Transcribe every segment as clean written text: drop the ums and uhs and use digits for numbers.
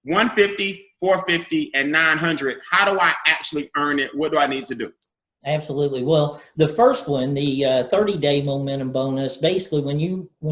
150, 450, and 900. How do I actually earn it? What do I need to do? Absolutely. Well, the first one, the 30-day momentum bonus, basically when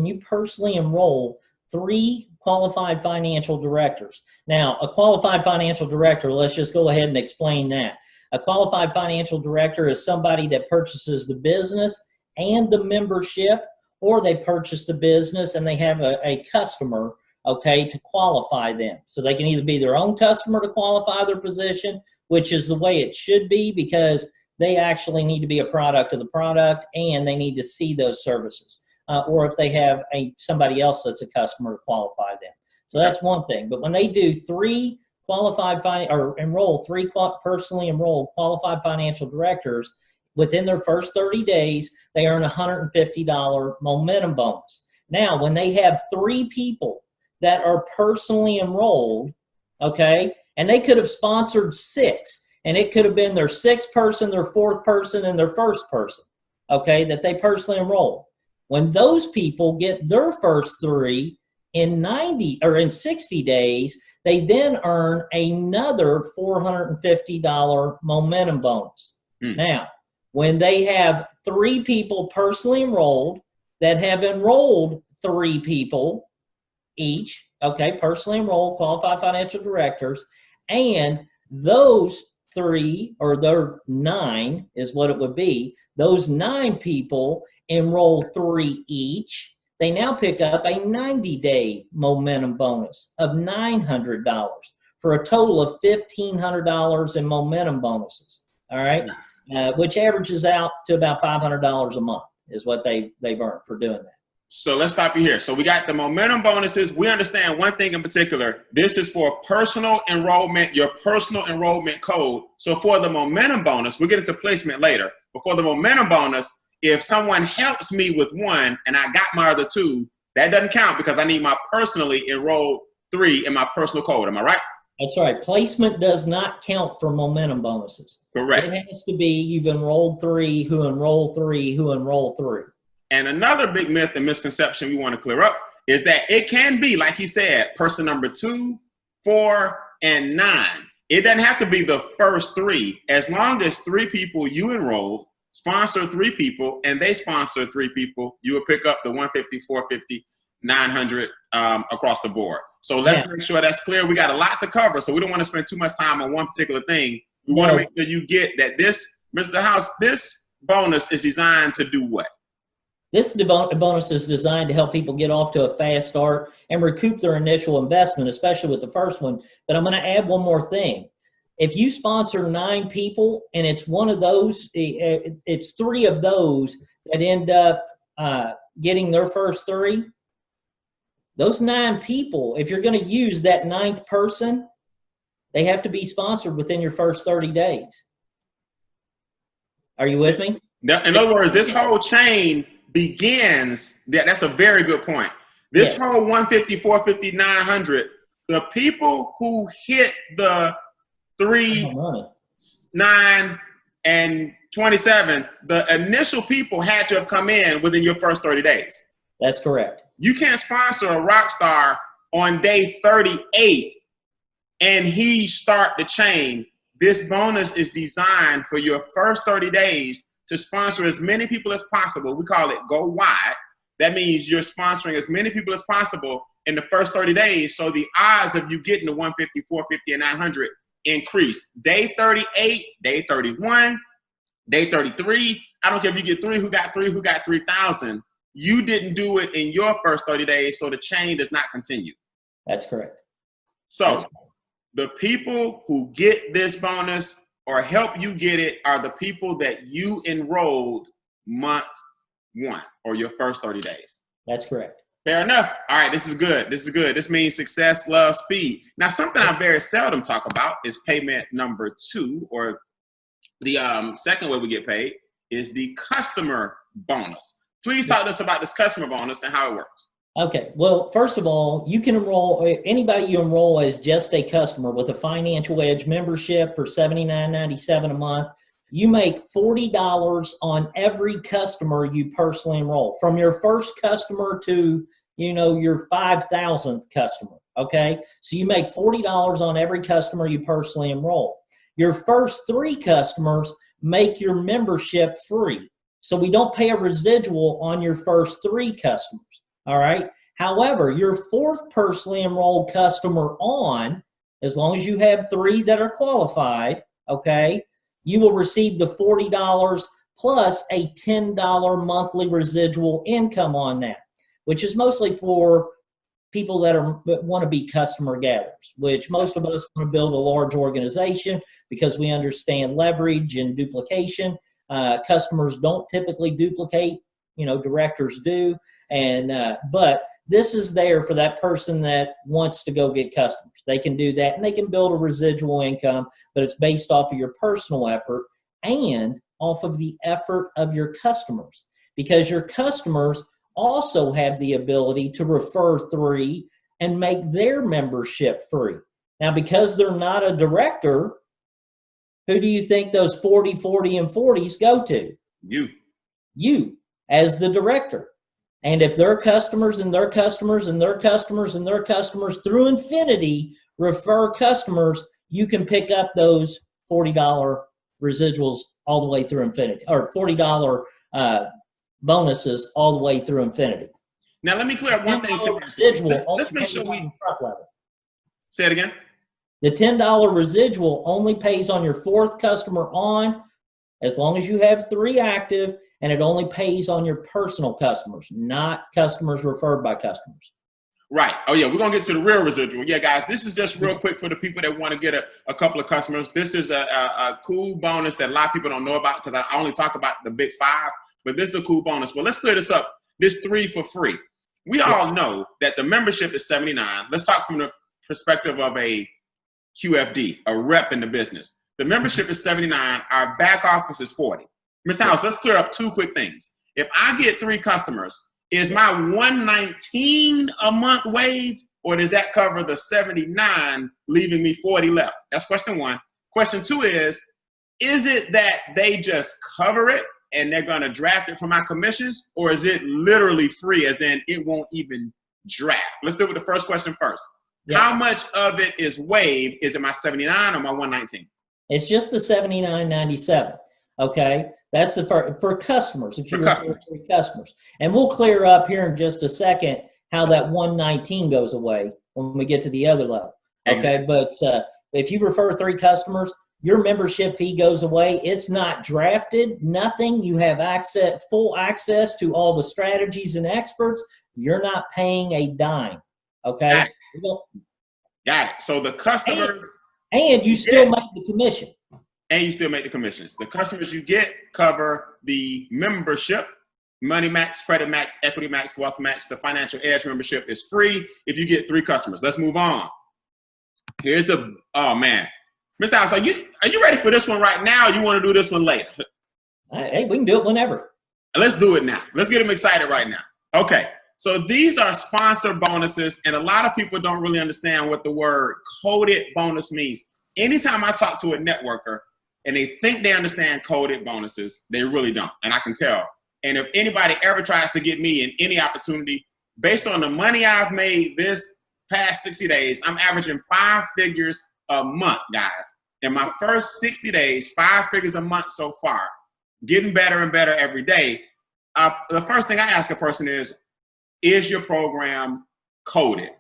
you personally enroll 3 qualified financial directors. Now, a qualified financial director, let's just go ahead and explain that. A qualified financial director is somebody that purchases the business and the membership, or they purchase the business and they have a customer, okay, to qualify them. So they can either be their own customer to qualify their position, which is the way it should be, because they actually need to be a product of the product and they need to see those services. Or if they have somebody else that's a customer to qualify them. So that's one thing. But when they do 3 enroll 3 personally enrolled qualified financial directors within their first 30 days, they earn a $150 momentum bonus. Now, when they have 3 people that are personally enrolled, okay, and they could have sponsored 6, and it could have been their 6th person, their 4th person, and their 1st person, okay, that they personally enrolled. When those people get their first 3 in 60 days, they then earn another $450 momentum bonus. Now, when they have 3 people personally enrolled that have enrolled 3 people each, okay, personally enrolled qualified financial directors, and those 3, or their 9 is what it would be, those 9 people enroll 3 each, they now pick up a 90-day momentum bonus of $900 for a total of $1,500 in momentum bonuses, all right, which averages out to about $500 a month is what they've earned for doing that. So let's stop you here. So we got the momentum bonuses. We understand one thing in particular. This is for personal enrollment, your personal enrollment code. So for the momentum bonus, we'll get into placement later. But for the momentum bonus, if someone helps me with 1 and I got my other 2, that doesn't count because I need my personally enrolled 3 in my personal code. Am I right? That's right. Placement does not count for momentum bonuses. Correct. It has to be you've enrolled 3, who enroll 3, who enroll 3. And another big myth and misconception we want to clear up is that it can be, like he said, person number 2, 4, and 9. It doesn't have to be the first 3. As long as 3 people you enroll, sponsor 3 people, and they sponsor 3 people, you will pick up the 150, 450, 900 across the board. So let's make sure that's clear. We got a lot to cover, so we don't want to spend too much time on one particular thing. We want to make sure you get that this, Mr. House, this bonus is designed to do what? This bonus is designed to help people get off to a fast start and recoup their initial investment, especially with the first one. But I'm going to add one more thing. If you sponsor 9 people and it's one of those, it's 3 of those that end up getting their first 3, those 9 people, if you're going to use that 9th person, they have to be sponsored within your first 30 days. Are you with me? In other words, this whole chain begins, that's a very good point. This whole 150, 450, 900, the people who hit the 3, 9, and 27, the initial people had to have come in within your first 30 days. That's correct. You can't sponsor a rock star on day 38 and he start the chain. This bonus is designed for your first 30 days to sponsor as many people as possible. We call it go wide. That means you're sponsoring as many people as possible in the first 30 days. So the odds of you getting the 150, 450, and 900 increase. Day 38, day 31, day 33. I don't care if you get 3, who got 3,000. You didn't do it in your first 30 days, so the chain does not continue. That's correct. So the people who get this bonus or help you get it are the people that you enrolled month 1 or your first 30 days. That's correct. Fair enough. All right, this is good. This is good. This means success, love, speed. Now, something I very seldom talk about is payment number 2, or the second way we get paid is the customer bonus. Please talk to us about this customer bonus and how it works. Okay. Well, first of all, you can enroll, anybody you enroll as just a customer with a Financial Edge membership for $79.97 a month. You make $40 on every customer you personally enroll, from your first customer to, your 5,000th customer. Okay, so you make $40 on every customer you personally enroll. Your first 3 customers make your membership free. So we don't pay a residual on your first 3 customers. All right. However, your 4th personally enrolled customer on, as long as you have 3 that are qualified, okay, you will receive the $40 plus a $10 monthly residual income on that, which is mostly for people that want to be customer gatherers, which most of us want to build a large organization because we understand leverage and duplication. Customers don't typically duplicate, directors do. But this is there for that person that wants to go get customers. They can do that and they can build a residual income, but it's based off of your personal effort and off of the effort of your customers, because your customers also have the ability to refer 3 and make their membership free. Now, because they're not a director, who do you think those 40, 40, and 40s go to? You as the director. And if their customers and their customers and their customers and their customers through infinity refer customers, you can pick up those $40 residuals all the way through infinity, or $40 bonuses all the way through infinity. Now, let me clear up one thing. Let's make sure we say it again. The $10 residual only pays on your 4th customer on, as long as you have 3 active, and it only pays on your personal customers, not customers referred by customers. Right. Oh, yeah. We're going to get to the real residual. Yeah, guys, this is just real quick for the people that want to get a couple of customers. This is a cool bonus that a lot of people don't know about because I only talk about the big 5, but this is a cool bonus. Well, let's clear this up. This 3 for free. We all know that the membership is $79. Let's talk from the perspective of a QFD, a rep in the business. The membership is $79. Our back office is $40. Mr. House, let's clear up 2 quick things. If I get 3 customers, is my $119 a month waived, or does that cover the $79, leaving me $40 left? That's question 1. Question 2 is it that they just cover it and they're going to draft it for my commissions, or is it literally free, as in it won't even draft? Let's do it with the first question first. Yeah. How much of it is waived? Is it my $79 or my $119? It's just the $79.97. Okay, that's for customers. If you refer to customers, and we'll clear up here in just a second how that $119 goes away when we get to the other level. Okay, exactly. But if you refer 3 customers, your membership fee goes away. It's not drafted, nothing. You have full access to all the strategies and experts. You're not paying a dime. Okay, got it. So the customers and you still make the commission. And you still make the commissions. The customers you get cover the membership, Money Max, Credit Max, Equity Max, Wealth Max. The Financial Edge membership is free if you get 3 customers. Let's move on. Here's oh man. Mr. House, are you ready for this one right now, or you want to do this one later? Hey, we can do it whenever. Let's do it now. Let's get them excited right now. Okay, so these are sponsor bonuses, and a lot of people don't really understand what the word coded bonus means. Anytime I talk to a networker, and they think they understand coded bonuses, they really don't, and I can tell. And if anybody ever tries to get me in any opportunity, based on the money I've made this past 60 days, I'm averaging 5 figures a month, guys. In my first 60 days, 5 figures a month so far, getting better and better every day. The first thing I ask a person is your program coded?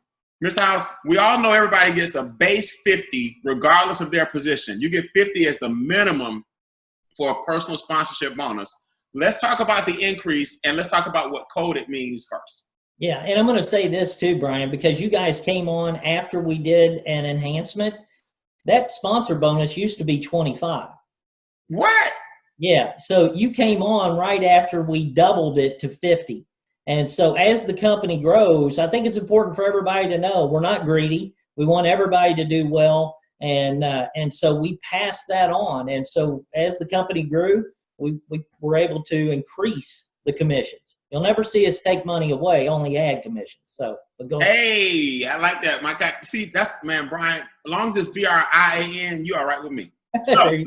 Mr. House, we all know everybody gets a base 50 regardless of their position. You get 50 as the minimum for a personal sponsorship bonus. Let's talk about the increase, and let's talk about what coded means first. Yeah, and I'm going to say this too, Brian, because you guys came on after we did an enhancement. That sponsor bonus used to be 25. What? Yeah, so you came on right after we doubled it to 50. And so as the company grows, I think it's important for everybody to know we're not greedy. We want everybody to do well. And so we passed that on. And so as the company grew, we were able to increase the commissions. You'll never see us take money away, only add commissions. So go ahead. Hey, I like that. My God, see, that's, man, Brian, as long as it's BRIAN, you all right with me. So we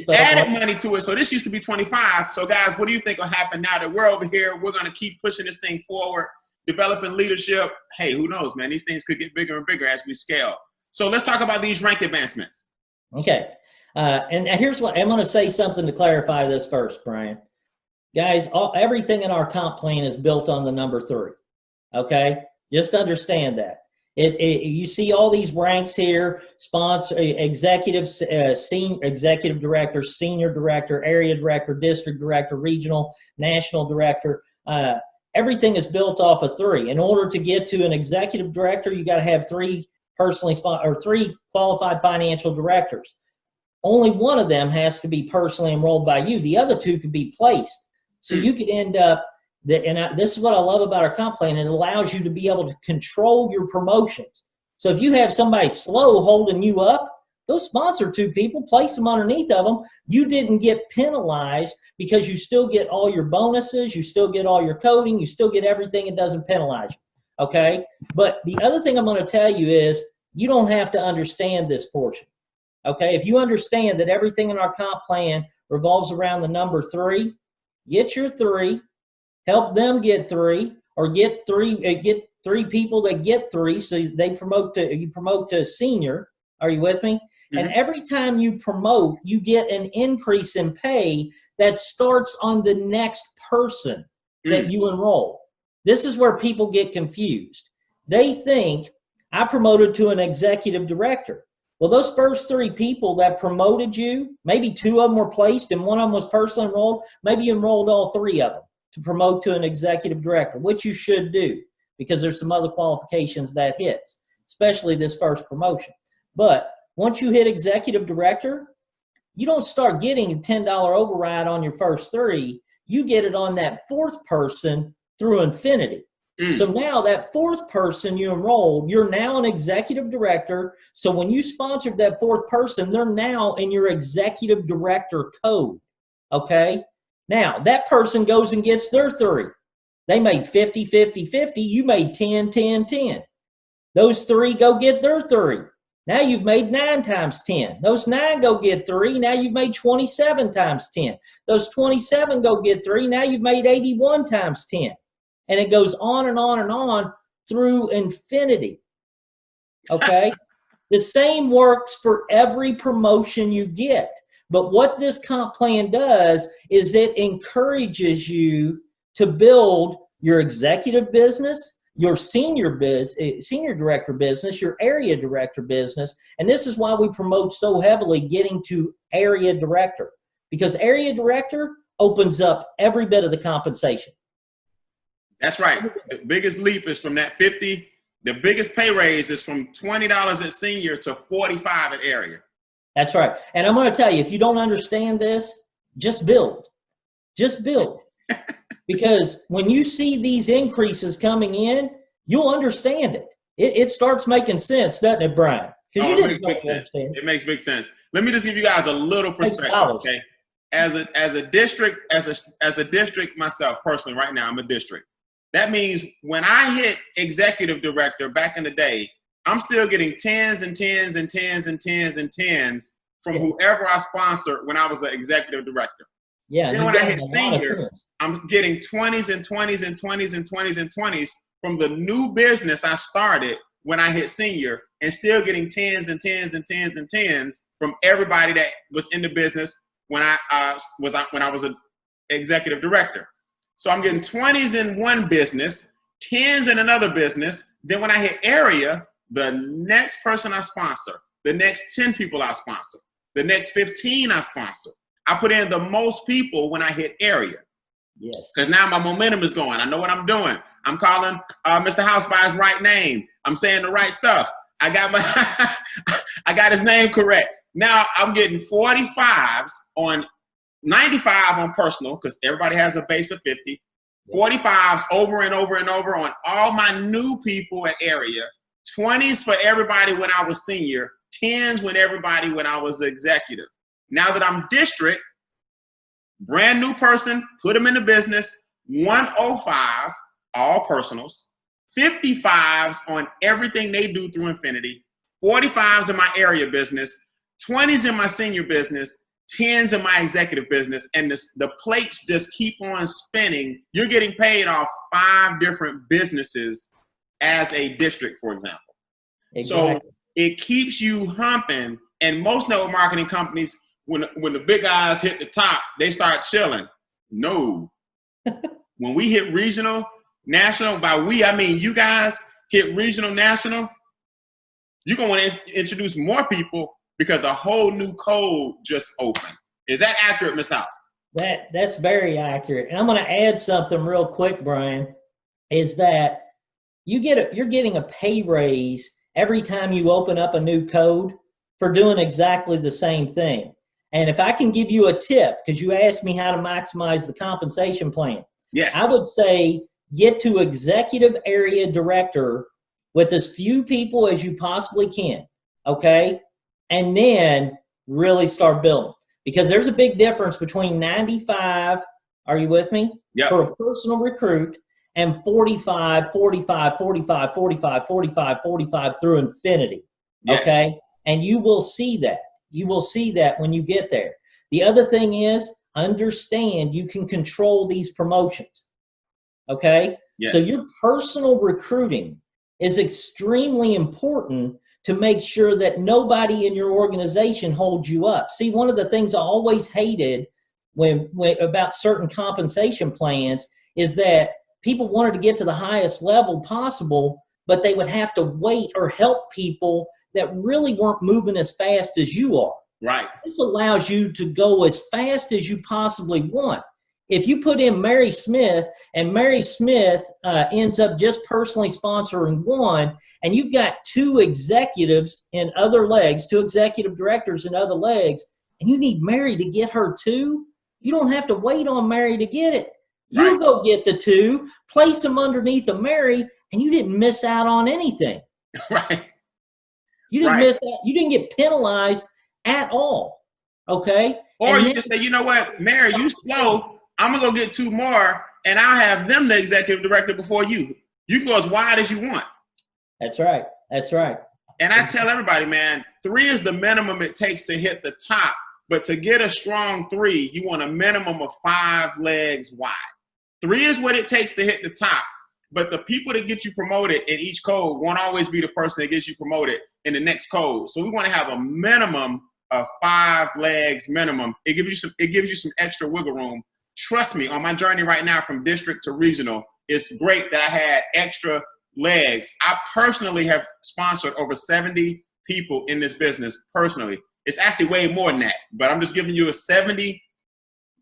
added money to it. So this used to be 25. So guys, what do you think will happen now that we're over here? We're going to keep pushing this thing forward. developing leadership. Hey, who knows, man? These things could get bigger and bigger as we scale. So let's talk about these rank advancements. Okay. And here's what I'm going to say something to clarify this first, Brian. Guys, everything in our comp plan is built on the number 3. Okay? Just understand that. You see all these ranks here: sponsor, executive, senior executive director, senior director, area director, district director, regional, national director. Everything is built off of 3. In order to get to an executive director, you got to have 3 3 qualified financial directors. Only one of them has to be personally enrolled by you. The other 2 could be placed. So you could end up, this is what I love about our comp plan. It allows you to be able to control your promotions. So if you have somebody slow holding you up, go sponsor 2 people, place them underneath of them. You didn't get penalized because you still get all your bonuses, you still get all your coding, you still get everything. It doesn't penalize you, okay? But the other thing I'm going to tell you is you don't have to understand this portion, okay? If you understand that everything in our comp plan revolves around the number 3, get your 3, help them get 3, or get 3 people that get 3, so you promote to senior. Are you with me? Mm-hmm. And every time you promote, you get an increase in pay that starts on the next person that you enroll. This is where people get confused. They think, I promoted to an executive director. Well, those first 3 people that promoted you, maybe 2 of them were placed and 1 of them was personally enrolled. Maybe you enrolled all 3 of them to promote to an executive director, which you should do because there's some other qualifications that hits, especially this first promotion. But once you hit executive director, you don't start getting a $10 override on your first 3. You get it on that 4th person through infinity. So now that 4th person you enrolled, you're now an executive director. So when you sponsored that 4th person, they're now in your executive director code, okay? Now, that person goes and gets their 3. They made 50, 50, 50. You made 10, 10, 10. Those 3 go get their 3. Now you've made 9 times 10. Those 9 go get 3. Now you've made 27 times 10. Those 27 go get 3. Now you've made 81 times 10. And it goes on and on and on through infinity, okay? The same works for every promotion you get. But what this comp plan does is it encourages you to build your executive business, your senior director business, your area director business. And this is why we promote so heavily getting to area director, because area director opens up every bit of the compensation. That's right. The biggest leap is from that 50. The biggest pay raise is from $20 at senior to $45 at area. That's right. And I'm going to tell you, if you don't understand this, just build. Just build. Because when you see these increases coming in, you'll understand it. It starts making sense, doesn't it, Brian? Because it makes big sense. It makes big sense. Let me just give you guys a little perspective, okay? As a district myself personally, right now I'm a district. That means when I hit executive director back in the day, I'm still getting 10s and 10s and 10s and 10s and 10s from whoever I sponsored when I was an executive director. Yeah. Then when I hit senior, I'm getting 20s and 20s and 20s and 20s and 20s from the new business I started when I hit senior, and still getting 10s and 10s and 10s and 10s from everybody that was in the business when I was an executive director. So I'm getting 20s in one business, 10s in another business. Then when I hit area, the next person I sponsor, the next 10 people I sponsor, the next 15 I sponsor. I put in the most people when I hit area. Yes. Because now my momentum is going. I know what I'm doing. I'm calling Mr. House by his right name. I'm saying the right stuff. I got his name correct. Now I'm getting 45s on 95 on personal, because everybody has a base of 50. 45s over and over and over on all my new people at area. 20s for everybody when I was senior. 10s when I was executive. Now that I'm district, brand new person, put them in the business, 105, all personals, 55s on everything they do through infinity, 45s in my area business, 20s in my senior business, tens in my executive business, and the plates just keep on spinning. You're getting paid off 5 different businesses as a district, for example. Exactly. So it keeps you humping. And most network marketing companies, when the big guys hit the top, they start chilling. No. When we hit regional, national, by we, I mean you guys hit regional, national, you're going to want to introduce more people because a whole new code just opened. Is that accurate, Ms. House? That's very accurate. And I'm going to add something real quick, Brian, is that you're getting a pay raise every time you open up a new code for doing exactly the same thing. And if I can give you a tip, because you asked me how to maximize the compensation plan, yes, I would say get to executive area director with as few people as you possibly can, okay? And then really start building. Because there's a big difference between 95, are you with me? Yep. For a personal recruit, and 45, 45, 45, 45, 45, 45 through infinity, okay? And you will see that. You will see that when you get there. The other thing is, understand you can control these promotions, okay? Yes. So your personal recruiting is extremely important to make sure that nobody in your organization holds you up. See, one of the things I always hated when about certain compensation plans is that people wanted to get to the highest level possible, but they would have to wait or help people that really weren't moving as fast as you are. Right. This allows you to go as fast as you possibly want. If you put in Mary Smith and Mary Smith ends up just personally sponsoring one, and you've got 2 executives in other legs, 2 executive directors in other legs, and you need Mary to get her 2, you don't have to wait on Mary to get it. You Right. go get the 2, place them underneath of Mary, and you didn't miss out on anything. Right. You didn't miss that. You didn't get penalized at all. Okay? Or and you can say, you know what, Mary, you slow. I'm going to go get 2 more, and I'll have them the executive director before you. You can go as wide as you want. That's right. That's right. And I tell everybody, man, 3 is the minimum it takes to hit the top. But to get a strong 3, you want a minimum of 5 legs wide. 3 is what it takes to hit the top. But the people that get you promoted in each code won't always be the person that gets you promoted in the next code. So we want to have a minimum of 5 legs minimum. It gives you some extra wiggle room. Trust me, on my journey right now from district to regional, it's great that I had extra legs. I personally have sponsored over 70 people in this business personally. It's actually way more than that, but I'm just giving you a 70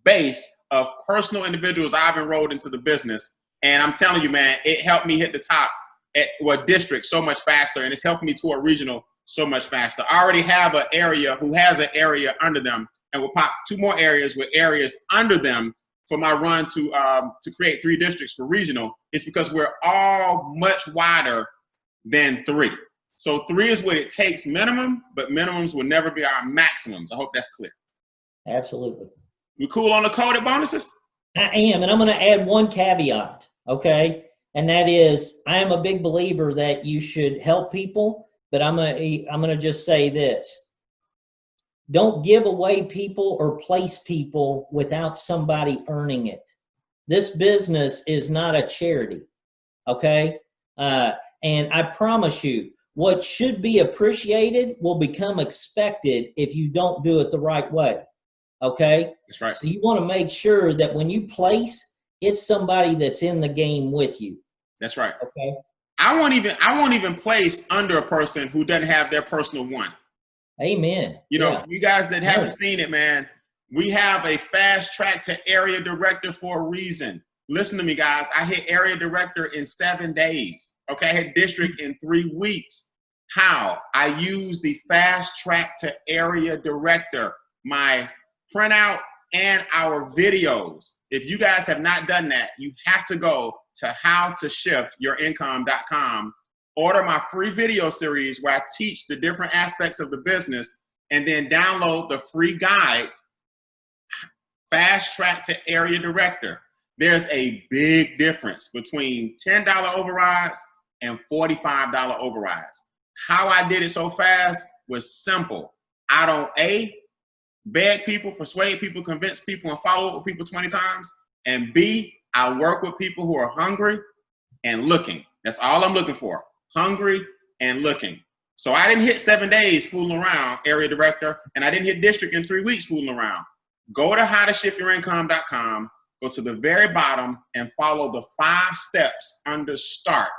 base of personal individuals I've enrolled into the business. And I'm telling you, man, it helped me hit the top at district so much faster, and it's helping me to a regional so much faster. I already have an area who has an area under them, and we'll pop 2 more areas with areas under them for my run to create 3 districts for regional. It's because we're all much wider than 3. So 3 is what it takes minimum, but minimums will never be our maximums. I hope that's clear. Absolutely. You cool on the coded bonuses? I am, and I'm going to add one caveat, okay? And that is, I am a big believer that you should help people, but I'm going to just say this. Don't give away people or place people without somebody earning it. This business is not a charity, okay? And I promise you, what should be appreciated will become expected if you don't do it the right way, okay? That's right. So you want to make sure that when you place, it's somebody that's in the game with you. That's right. Okay. I won't even place under a person who doesn't have their personal one. Amen. You know, you guys that haven't seen it, man, we have a fast track to area director for a reason. Listen to me, guys. I hit area director in 7 days. Okay, I hit district in 3 weeks. How? I use the fast track to area director, my printout and our videos. If you guys have not done that, you have to go to howtoshiftyourincome.com. Order my free video series where I teach the different aspects of the business, and then download the free guide, Fast Track to Area Director. There's a big difference between $10 overrides and $45 overrides. How I did it so fast was simple. I don't beg people, persuade people, convince people, and follow up with people 20 times. And B, I work with people who are hungry and looking. That's all I'm looking for. Hungry and looking. So I didn't hit 7 days fooling around, area director, and I didn't hit district in 3 weeks fooling around. Go to howtoshiftyourincome.com, go to the very bottom and follow the 5 steps under start.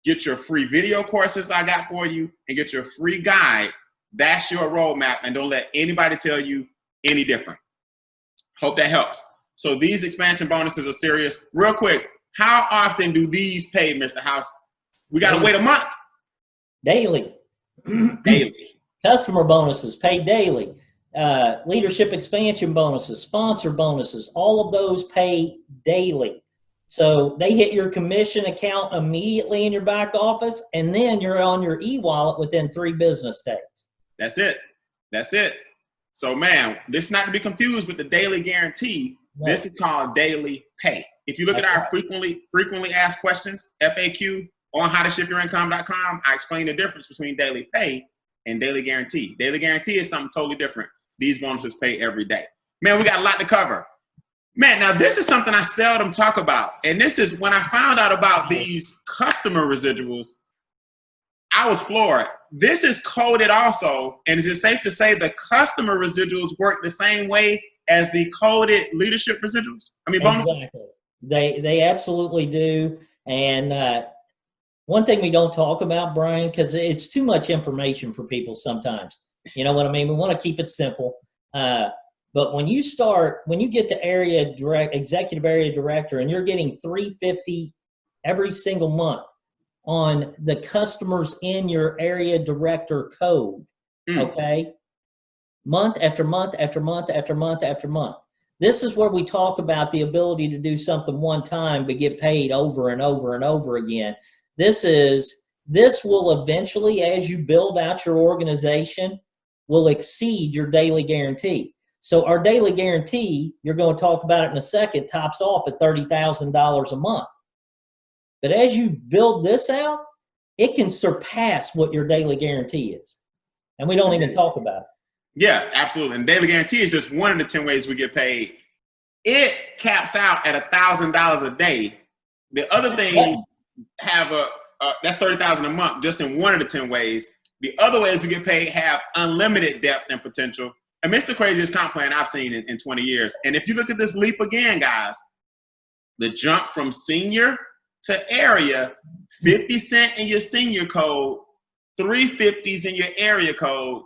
Get your free video courses I got for you and get your free guide. That's your roadmap, and don't let anybody tell you any different. Hope that helps. So these expansion bonuses are serious. Real quick, how often do these pay, Mr. House? We got to wait a month. Daily. Daily. Customer bonuses pay daily. Leadership expansion bonuses, sponsor bonuses, all of those pay daily. So they hit your commission account immediately in your back office, and then you're on your e-wallet within 3 business days. That's it. That's it. So, man, this is not to be confused with the daily guarantee. No. This is called daily pay. If you look at our frequently asked questions, FAQ, on howtoshiftyourincome.com, I explain the difference between daily pay and daily guarantee. Daily guarantee is something totally different. These bonuses pay every day. Man, we got a lot to cover. Man, now this is something I seldom talk about. And this is when I found out about these customer residuals, I was floored. This is coded also. And is it safe to say the customer residuals work the same way as the coded leadership residuals? I mean, bonuses? Exactly. They absolutely do. And one thing we don't talk about, Brian, because it's too much information for people sometimes. You know what I mean? We want to keep it simple. But when you get to executive area director, and you're getting $350 every single month on the customers in your area director code, okay? Month after month after month after month after month. This is where we talk about the ability to do something one time but get paid over and over and over again. This will eventually, as you build out your organization, will exceed your daily guarantee. So our daily guarantee, you're going to talk about it in a second, tops off at $30,000 a month. But as you build this out, it can surpass what your daily guarantee is. And we don't even talk about it. Yeah, absolutely. And daily guarantee is just one of the 10 ways we get paid. It caps out at $1,000 a day. The other thing that's $30,000 a month just in one of the 10 ways. The other ways we get paid have unlimited depth and potential. And it's the craziest comp plan I've seen in 20 years. And if you look at this leap again, guys, the jump from senior to area, 50 cents in your senior code, 350s in your area code,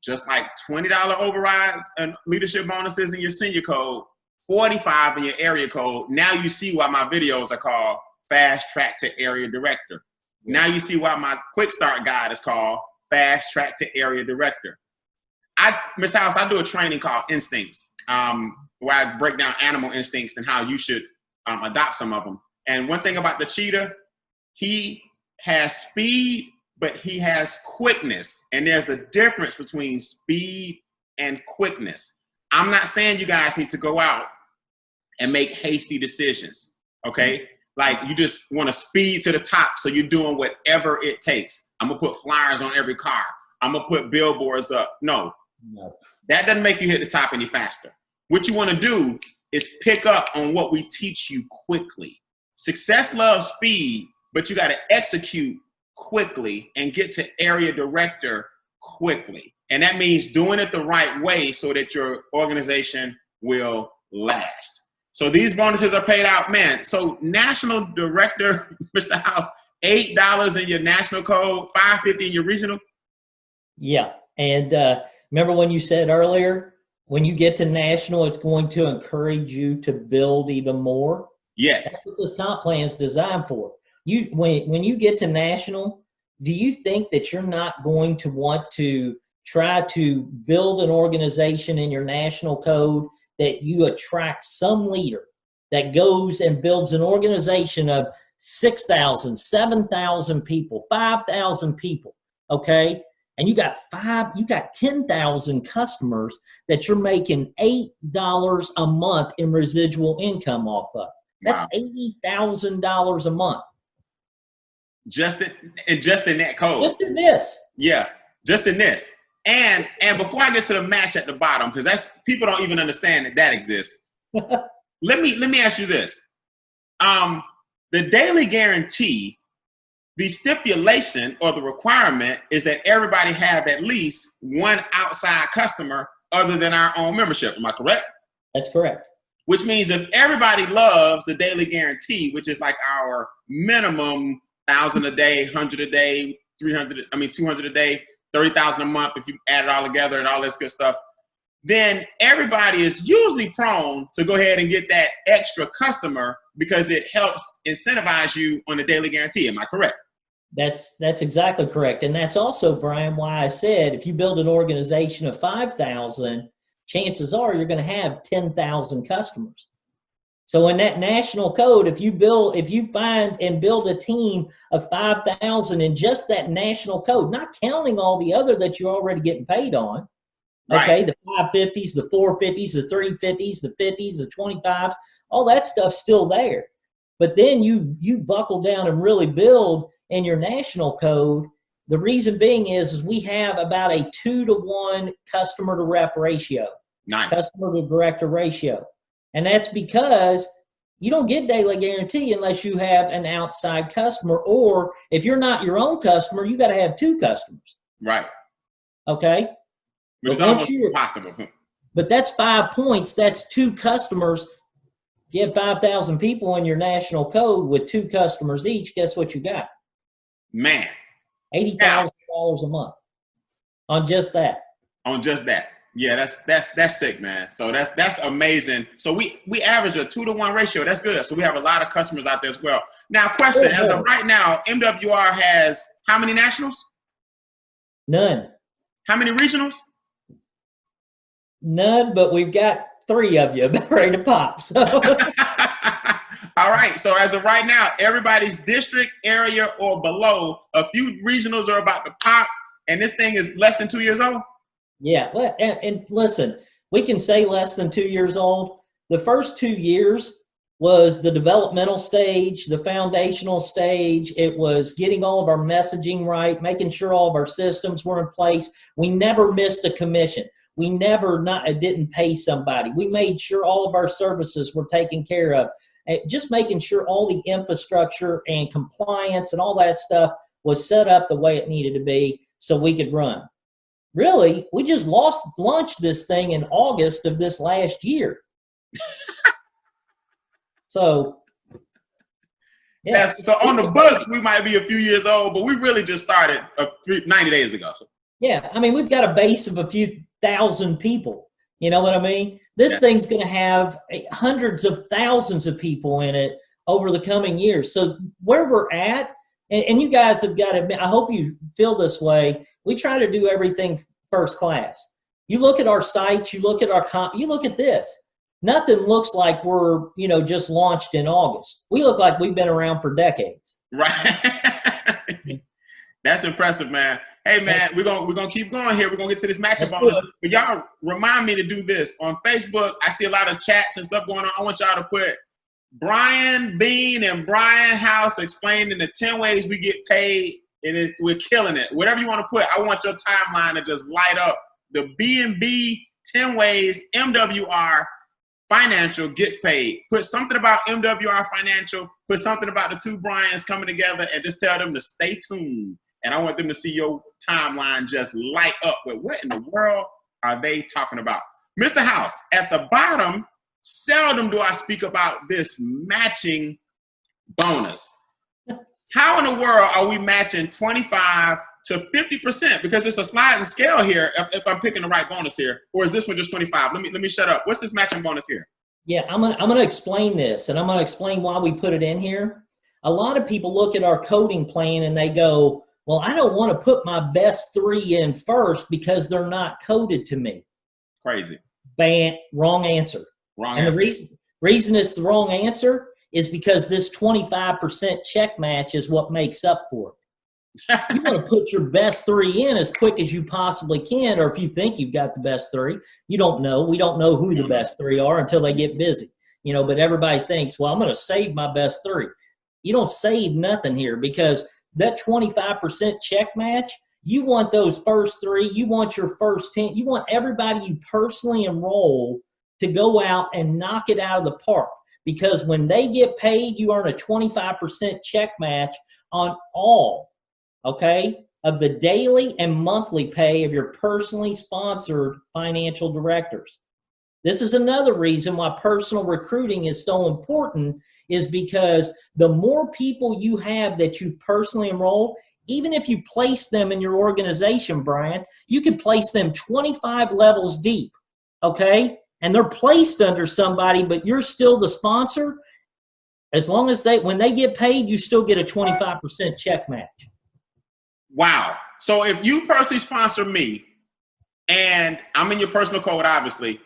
just like $20 overrides and leadership bonuses in your senior code, 45 in your area code. Now you see why my videos are called Fast Track to Area Director. Now you see why my quick start guide is called Fast Track to Area Director. Mr. House, I do a training called Instincts, where I break down animal instincts and how you should adopt some of them. And one thing about the cheetah, he has speed, but he has quickness. And there's a difference between speed and quickness. I'm not saying you guys need to go out and make hasty decisions, okay? Like you just want to speed to the top, so you're doing whatever it takes. I'm going to put flyers on every car. I'm going to put billboards up. No, that doesn't make you hit the top any faster. What you want to do is pick up on what we teach you quickly. Success loves speed, but you got to execute quickly and get to area director quickly. And that means doing it the right way so that your organization will last. So these bonuses are paid out, man. So national director, Mr. House, $8 in your national code, $5.50 in your regional. Yeah. And remember when you said earlier, when you get to national, it's going to encourage you to build even more. Yes. That's what this comp plan is designed for. When you get to national, do you think that you're not going to want to try to build an organization in your national code that you attract some leader that goes and builds an organization of 6,000, 7,000 people, 5,000 people, okay? And you got 10,000 customers that you're making $8 a month in residual income off of. That's $80,000 a month. Just in that code. Just in this. Yeah, just in this. And before I get to the match at the bottom, because that's people don't even understand that exists. Let me ask you this. The daily guarantee, the stipulation or the requirement is that everybody have at least one outside customer other than our own membership. Am I correct? That's correct. Which means if everybody loves the daily guarantee, which is like our minimum 1,000 a day, 100 a day, 200 a day, 30,000 a month, if you add it all together and all this good stuff, then everybody is usually prone to go ahead and get that extra customer because it helps incentivize you on the daily guarantee. Am I correct? That's exactly correct. And that's also, Brian, why I said if you build an organization of 5,000, chances are you're going to have 10,000 customers. So in that national code, if you find and build a team of 5,000 in just that national code, not counting all the other that you're already getting paid on, okay, right. The 550s, the 450s, the 350s, the 50s, the 25s, all that stuff's still there. But then you buckle down and really build in your national code. The reason being is we have about a 2-to-1 customer to rep ratio. Nice. Customer to director ratio. And that's because you don't get daily guarantee unless you have an outside customer, or if you're not your own customer, you got to have 2 customers. Right. Okay. Which is almost impossible. But that's 5 points. That's 2 customers. If you have 5,000 people in your national code with 2 customers each, guess what you got? Man. $80,000 a month on just that. On just that. Yeah, that's sick, man. So that's amazing. So we average a 2-to-1 ratio. That's good. So we have a lot of customers out there as well. Now, question, as of right now, MWR has how many nationals? None. How many regionals? None, but we've got 3 of you ready to pop. So. All right. So as of right now, everybody's district, area, or below, a few regionals are about to pop, and this thing is less than 2 years old? Yeah. And listen, we can say less than 2 years old. The first 2 years was the developmental stage, the foundational stage. It was getting all of our messaging right, making sure all of our systems were in place. We never missed a commission. We never didn't pay somebody. We made sure all of our services were taken care of. Just making sure all the infrastructure and compliance and all that stuff was set up the way it needed to be so we could run. Really, we just launched this thing in August of this last year. So, yeah. So on the books, we might be a few years old, but we really just started 90 days ago. Yeah, I mean, we've got a base of a few thousand people. You know what I mean? This thing's going to have hundreds of thousands of people in it over the coming years. So where we're at, and you guys have got to admit, I hope you feel this way, we try to do everything first class. You look at our sites, you look at you look at this. Nothing looks like we're, just launched in August. We look like we've been around for decades. Right. That's impressive, man. Hey, man, we're gonna keep going here. We're gonna get to this matchup bonus. But y'all remind me to do this. On Facebook, I see a lot of chats and stuff going on. I want y'all to put Brian Bean and Brian House explaining the 10 ways we get paid, and we're killing it. Whatever you want to put, I want your timeline to just light up. The B&B 10 ways MWR Financial gets paid. Put something about MWR Financial. Put something about the 2 Brians coming together, and just tell them to stay tuned. And I want them to see your timeline just light up with what in the world are they talking about? Mr. House, at the bottom, seldom do I speak about this matching bonus. How in the world are we matching 25 to 50%? Because it's a sliding scale here if I'm picking the right bonus here. Or is this one just 25? Let me shut up. What's this matching bonus here? Yeah, I'm gonna explain this, and I'm gonna explain why we put it in here. A lot of people look at our coding plan and they go, well, I don't want to put my best 3 in first because they're not coded to me. Crazy. Wrong answer. Wrong and answer. The reason it's the wrong answer is because this 25% check match is what makes up for it. You want to put your best 3 in as quick as you possibly can, or if you think you've got the best 3, you don't know. We don't know who the best 3 are until they get busy. But everybody thinks, well, I'm going to save my best 3. You don't save nothing here because that 25% check match You want those first 3, you want your first 10, you want everybody you personally enroll to go out and knock it out of the park. Because when they get paid, you earn a 25% check match on all, okay, of the daily and monthly pay of your personally sponsored financial directors. This is another reason why personal recruiting is so important, is because the more people you have that you've personally enrolled, even if you place them in your organization, Brian, you can place them 25 levels deep, okay? And they're placed under somebody, but you're still the sponsor. As long as when they get paid, you still get a 25% check match. Wow. So if you personally sponsor me, and I'm in your personal code, obviously,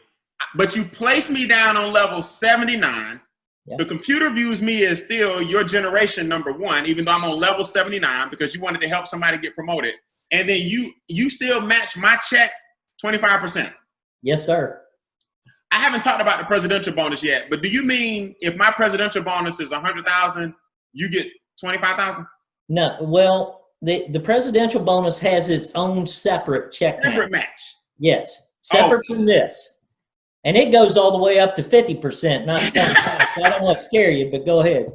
but you place me down on level 79, yep. The computer views me as still your generation number 1, even though I'm on level 79 because you wanted to help somebody get promoted. And then you still match my check 25%. Yes, sir. I haven't talked about the presidential bonus yet, but do you mean if my presidential bonus is 100,000, you get 25,000? No, well, the presidential bonus has its own separate check match. Separate match. Yes, separate from this. And it goes all the way up to 50%, not 75. So I don't want to scare you, but go ahead.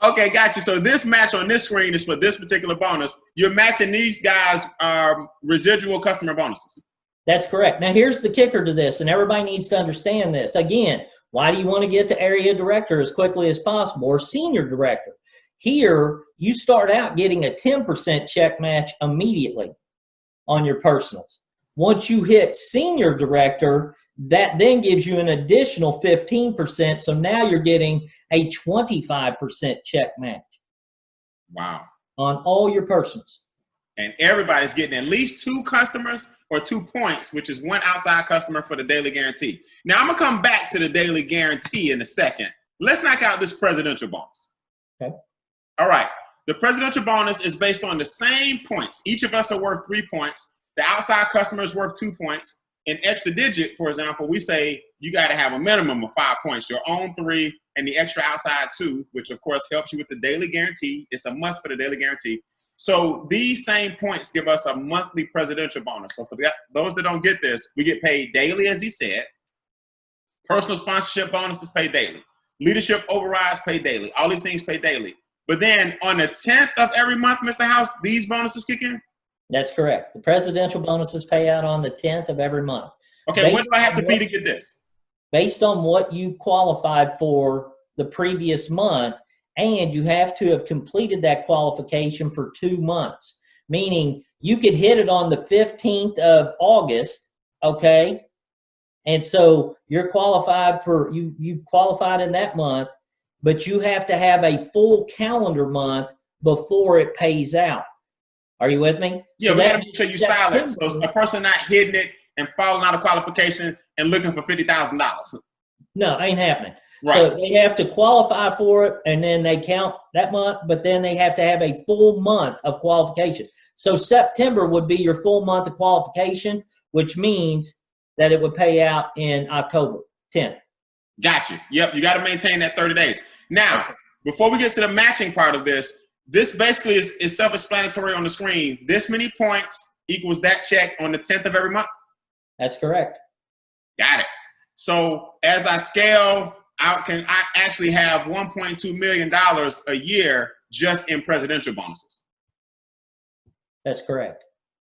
Okay, gotcha. So this match on this screen is for this particular bonus. You're matching these guys' residual customer bonuses. That's correct. Now, here's the kicker to this, and everybody needs to understand this. Again, why do you want to get to area director as quickly as possible, or senior director? Here, you start out getting a 10% check match immediately on your personals. Once you hit senior director, that then gives you an additional 15%. So now you're getting a 25% check match. Wow. On all your personals. And everybody's getting at least 2 customers or 2 points, which is 1 outside customer for the daily guarantee. Now, I'm going to come back to the daily guarantee in a second. Let's knock out this presidential bonus. Okay. All right. The presidential bonus is based on the same points. Each of us are worth 3 points. The outside customer is worth 2 points. In extra digit, for example, we say you got to have a minimum of 5 points. Your own 3 and the extra outside 2, which of course helps you with the daily guarantee. It's a must for the daily guarantee. So these same points give us a monthly presidential bonus. So for those that don't get this, we get paid daily, as he said. Personal sponsorship bonuses pay daily. Leadership overrides pay daily. All these things pay daily. But then on the 10th of every month, Mr. House, these bonuses kick in? That's correct. The presidential bonuses pay out on the 10th of every month. Okay, what do I have to be to get this? Based on what you qualified for the previous month, and you have to have completed that qualification for 2 months, meaning you could hit it on the 15th of August, okay? And so you're qualified for, you've qualified in that month, but you have to have a full calendar month before it pays out. Are you with me? Yeah, so we have to make sure you're silent. So a person not hitting it and falling out of qualification and looking for $50,000. No, ain't happening. Right. So they have to qualify for it, and then they count that month, but then they have to have a full month of qualification. So September would be your full month of qualification, which means that it would pay out in October 10th. Got you. Yep, you got to maintain that 30 days. Now, before we get to the matching part of this basically is self-explanatory on the screen. This many points equals that check on the 10th of every month? That's correct. Got it. So as I scale out, can I actually have $1.2 million a year just in presidential bonuses? That's correct.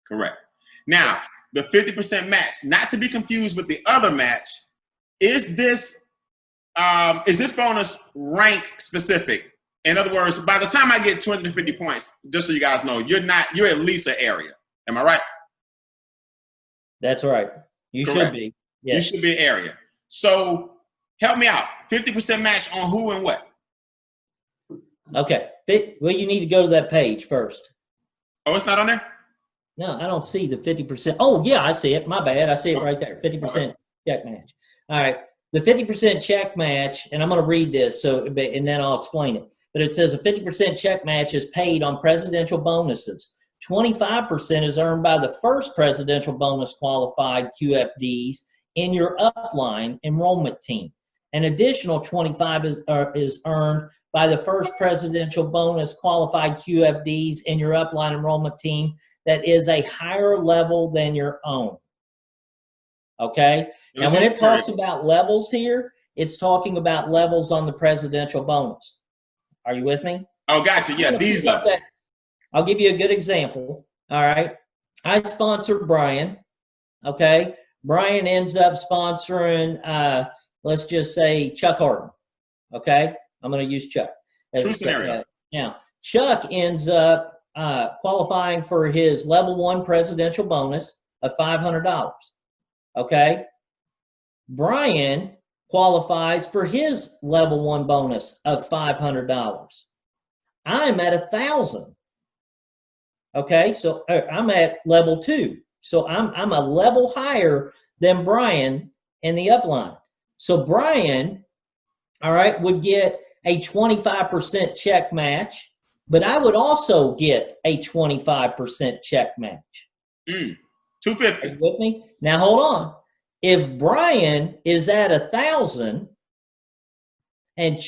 Correct. Now, the 50% match, not to be confused with the other match, is this bonus rank specific? In other words, by the time I get 250 points, just so you guys know, you're at least an area. Am I right? That's right. You Correct. Should be. Yes. You should be an area. So help me out. 50% match on who and what? Okay. Well, you need to go to that page first. Oh, it's not on there? No, I don't see the 50%. Oh, yeah, I see it. My bad. I see it right there. 50% check match. All right. The 50% check match, and I'm going to read this, and then I'll explain it. But it says a 50% check match is paid on presidential bonuses. 25% is earned by the first presidential bonus qualified QFDs in your upline enrollment team. An additional 25% is earned by the first presidential bonus qualified QFDs in your upline enrollment team that is a higher level than your own. Okay? Now, when it talks about levels here, it's talking about levels on the presidential bonus. Are you with me? Oh, gotcha. Yeah, these levels. I'll give you a good example. All right. I sponsored Brian. Okay. Brian ends up sponsoring, let's just say, Chuck Harden. Okay. I'm going to use Chuck as True scenario. Now, Chuck ends up qualifying for his level 1 presidential bonus of $500. Okay. Brian qualifies for his level 1 bonus of $500. I'm at 1,000. Okay, so I'm at level 2. So I'm a level higher than Brian in the upline. So Brian, all right, would get a 25% check match, but I would also get a 25% check match. 250. Are you with me? Now hold on. If Brian is at 1,000 and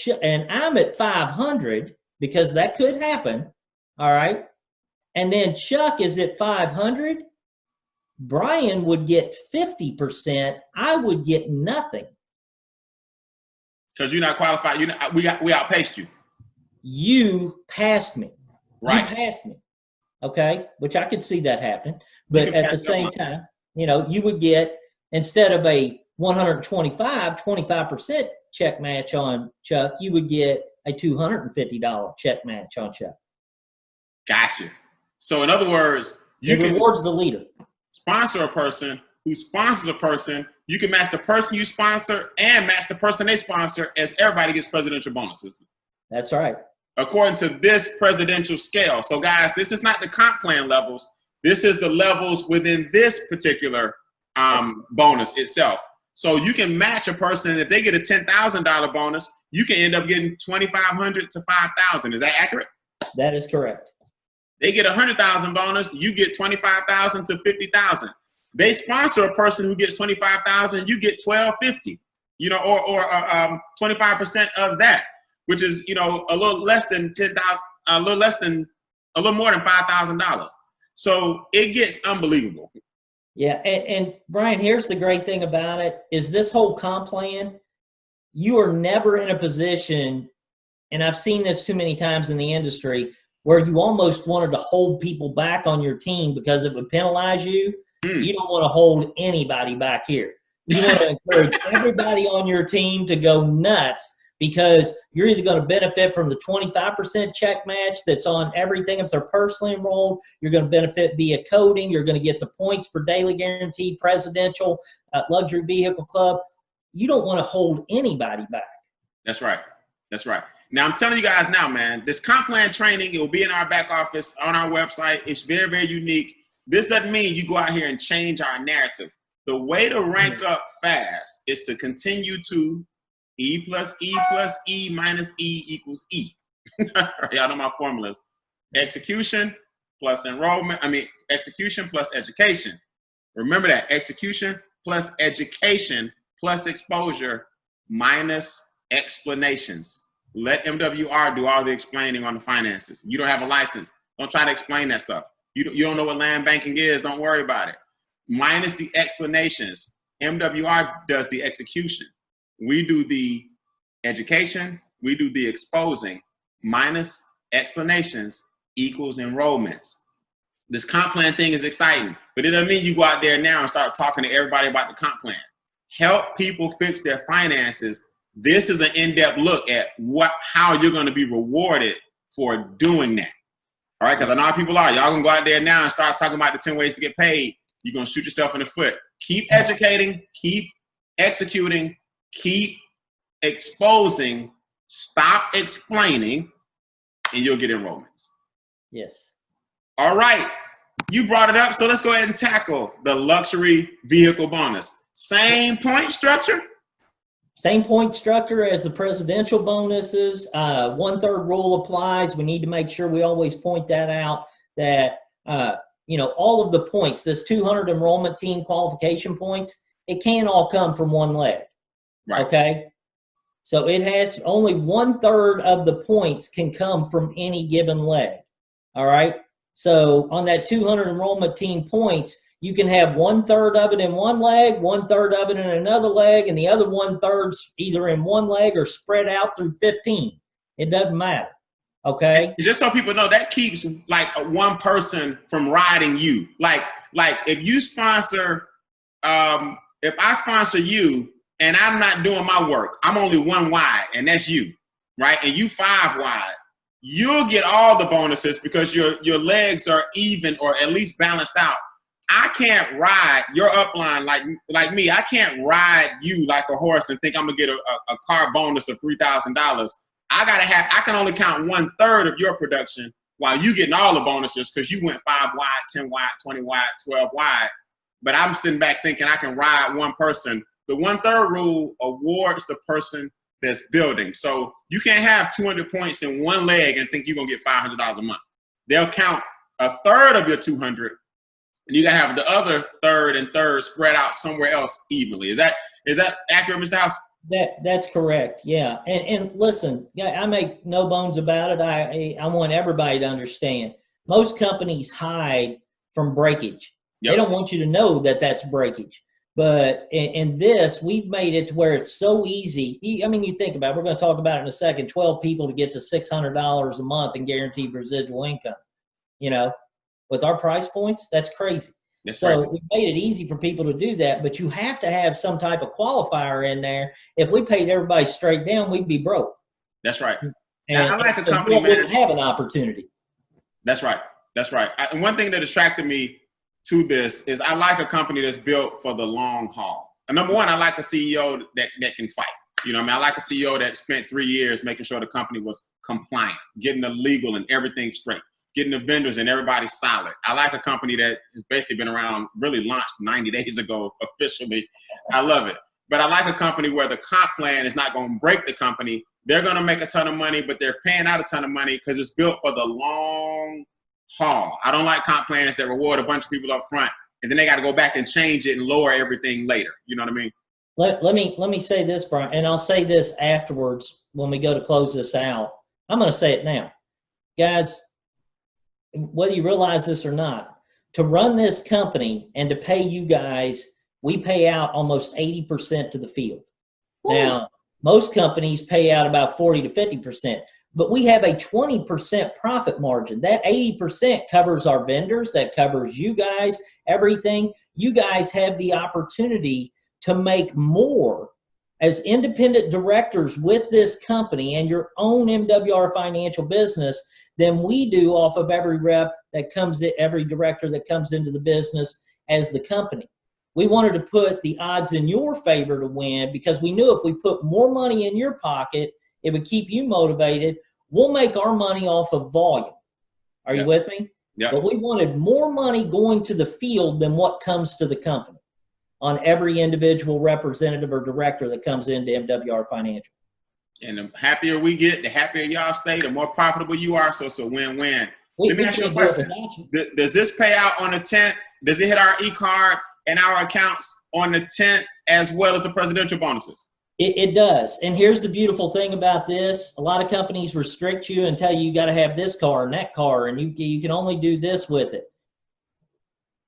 I'm at 500, because that could happen, all right, and then Chuck is at 500, Brian would get 50%. I would get nothing. Because you're not qualified. We outpaced you. You passed me. Right. You passed me. Okay, which I could see that happen. But at the same time, you would get, instead of a 25% check match on Chuck, you would get a $250 check match on Chuck. Gotcha. So in other words, it rewards the leader. Sponsor a person who sponsors a person. You can match the person you sponsor and match the person they sponsor, as everybody gets presidential bonuses. That's right. According to this presidential scale. So guys, this is not the comp plan levels. This is the levels within this particular bonus itself. So you can match a person. If they get a $10,000 bonus, you can end up getting $2,500 to $5,000. Is that accurate? That is correct. They get $100,000 bonus, you get $25,000 to $50,000. They sponsor a person who gets $25,000, you get $1,250. Or 25% of that, which is a little less than $10,000, a little more than $5,000. So it gets unbelievable. Yeah, and Brian, here's the great thing about it is this whole comp plan, you are never in a position, and I've seen this too many times in the industry, where you almost wanted to hold people back on your team because it would penalize you. You don't want to hold anybody back here. You want to encourage everybody on your team to go nuts, because you're either going to benefit from the 25% check match that's on everything if they're personally enrolled. You're going to benefit via coding. You're going to get the points for daily guaranteed, presidential, luxury vehicle club. You don't want to hold anybody back. That's right. That's right. Now, I'm telling you guys now, man, this comp plan training, it will be in our back office on our website. It's very, very unique. This doesn't mean you go out here and change our narrative. The way to rank up fast is to continue to E plus E plus E minus E equals E. Y'all know my formulas. Execution plus enrollment. Execution plus education. Remember that. Execution plus education plus exposure minus explanations. Let MWR do all the explaining on the finances. You don't have a license. Don't try to explain that stuff. You don't know what land banking is. Don't worry about it. Minus the explanations. MWR does the execution. We do the education. We do the exposing. Minus explanations equals enrollments. This comp plan thing is exciting, but it doesn't mean you go out there now and start talking to everybody about the comp plan. Help people fix their finances. This is an in-depth look at how you're going to be rewarded for doing that. All right, because I know how people are. Y'all gonna go out there now and start talking about the 10 ways to get paid. You're gonna shoot yourself in the foot. Keep educating, keep executing, keep exposing, stop explaining, and you'll get enrollments. Yes. All right, you brought it up, so let's go ahead and tackle the luxury vehicle bonus. Same point structure? Same point structure as the presidential bonuses. 1/3 rule applies. We need to make sure we always point that out, that all of the points, this 200 enrollment team qualification points, it can't all come from one leg. Right. Okay. So it has only 1/3 of the points can come from any given leg. All right. So on that 200 enrollment team points, you can have 1/3 of it in one leg, 1/3 of it in another leg, and the other 1/3's either in one leg or spread out through 15. It doesn't matter. Okay. And just so people know, that keeps like one person from riding you. Like if you sponsor, if I sponsor you and I'm not doing my work, I'm only one wide, and that's you, right? And you 5 wide. You'll get all the bonuses because your legs are even or at least balanced out. I can't ride your upline like me. I can't ride you like a horse and think I'm gonna get a car bonus of $3,000. I can only count 1/3 of your production while you getting all the bonuses because you went 5 wide, 10 wide, 20 wide, 12 wide. But I'm sitting back thinking I can ride one person. The 1/3 rule awards the person that's building. So you can't have 200 points in one leg and think you're gonna get $500 a month. They'll count 1/3 of your 200, and you gotta have the other 1/3 and 1/3 spread out somewhere else evenly. Is that accurate, Mr. House? That's correct. Yeah. And listen, I make no bones about it. I want everybody to understand. Most companies hide from breakage. Yep. They don't want you to know that that's breakage. But in this, we've made it to where it's so easy. I mean, you think about it, we're going to talk about it in a second, 12 people to get to $600 a month in guaranteed residual income. You know, with our price points, that's crazy. That's so right. We made it easy for people to do that, but you have to have some type of qualifier in there. If we paid everybody straight down, we'd be broke. That's right. And I like a company, man. We wouldn't have an opportunity. That's right. That's right. And one thing that attracted me to this is I like a company that's built for the long haul. And number one, I like a CEO that can fight. You know what I mean? I like a CEO that spent 3 years making sure the company was compliant, getting the legal and everything straight, getting the vendors and everybody solid. I like a company that has basically been around, really launched 90 days ago officially. I love it. But I like a company where the comp plan is not going to break the company. They're going to make a ton of money, but they're paying out a ton of money because it's built for the long haul. I don't like comp plans that reward a bunch of people up front and then they got to go back and change it and lower everything later. You know what I mean? Let me say this, Brian, and I'll say this afterwards when we go to close this out. I'm going to say it now. Guys, whether you realize this or not, to run this company and to pay you guys, we pay out almost 80% to the field. Ooh. Now, most companies pay out about 40 to 50%. But we have a 20% profit margin. That 80% covers our vendors, that covers you guys, everything. You guys have the opportunity to make more as independent directors with this company and your own MWR Financial business than we do off of every rep that comes in, every director that comes into the business as the company. We wanted to put the odds in your favor to win because we knew if we put more money in your pocket, it would keep you motivated. We'll make our money off of volume. Are you with me? Yeah. But we wanted more money going to the field than what comes to the company on every individual representative or director that comes into MWR Financial. And the happier we get, the happier y'all stay, the more profitable you are. So it's a win-win. Let me ask you a question. Does this pay out on the 10th? Does it hit our e-card and our accounts on the 10th as well as the presidential bonuses? It does. And here's the beautiful thing about this. A lot of companies restrict you and tell you got to have this car and that car, and you can only do this with it.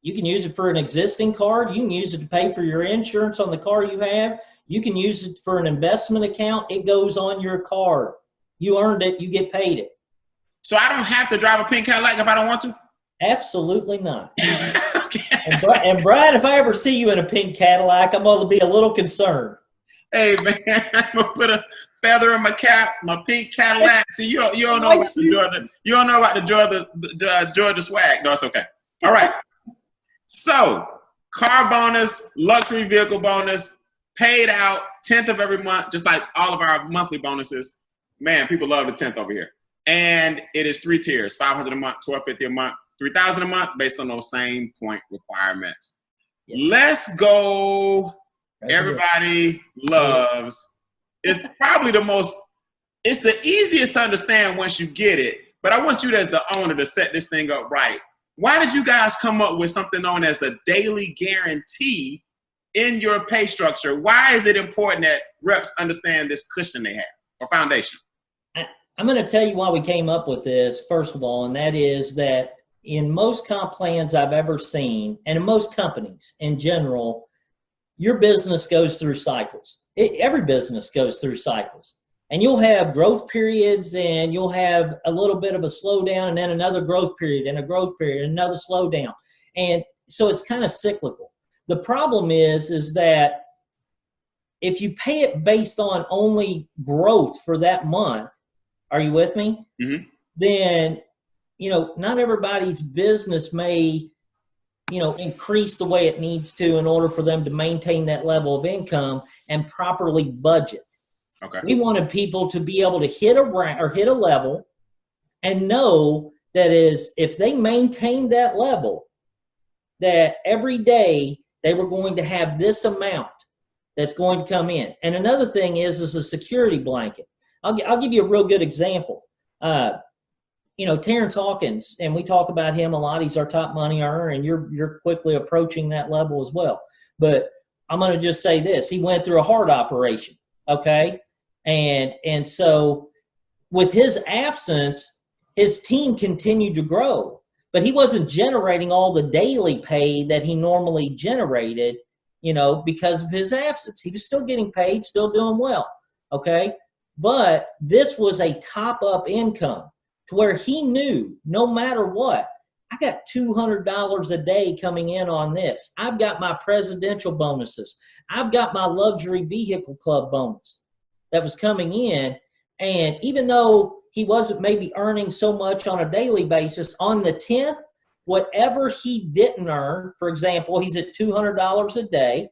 You can use it for an existing card. You can use it to pay for your insurance on the car you have. You can use it for an investment account. It goes on your card. You earned it. You get paid it. So I don't have to drive a pink Cadillac if I don't want to? Absolutely not. Okay. And Brian, if I ever see you in a pink Cadillac, I'm going to be a little concerned. Hey, man, I'm going to put a feather in my cap, my pink Cadillac. See, you don't know about the Georgia. You don't know about the Georgia swag. No, it's okay. All right. So, car bonus, luxury vehicle bonus, paid out 10th of every month, just like all of our monthly bonuses. Man, people love the 10th over here. And it is 3 tiers, $500 a month, $1,250 a month, $3,000 a month, based on those same point requirements. Yes. Let's go. Everybody loves. It's probably it's the easiest to understand once you get it, but I want you as the owner to set this thing up right. Why did you guys come up with something known as the daily guarantee in your pay structure? Why is it important that reps understand this cushion they have or foundation? I'm going to tell you why we came up with this, first of all, and that is that in most comp plans I've ever seen, and in most companies in general, your business goes through cycles. Every business goes through cycles. And you'll have growth periods, and you'll have a little bit of a slowdown, and then another growth period, and a growth period, and another slowdown. And so it's kind of cyclical. The problem is that if you pay it based on only growth for that month, are you with me? Mm-hmm. Then, not everybody's business may, increase the way it needs to in order for them to maintain that level of income and properly budget. Okay. We wanted people to be able to hit a level and know that if they maintained that level, that every day they were going to have this amount that's going to come in. And another thing is a security blanket. I'll give you a real good example. Terrence Hawkins, and we talk about him a lot. He's our top money earner, and you're quickly approaching that level as well. But I'm going to just say this. He went through a heart operation, okay? And so with his absence, his team continued to grow, but he wasn't generating all the daily pay that he normally generated, because of his absence. He was still getting paid, still doing well, okay? But this was a top-up income to where he knew no matter what, I got $200 a day coming in on this. I've got my presidential bonuses. I've got my luxury vehicle club bonus that was coming in. And even though he wasn't maybe earning so much on a daily basis, on the 10th, whatever he didn't earn, for example, he's at $200 a day,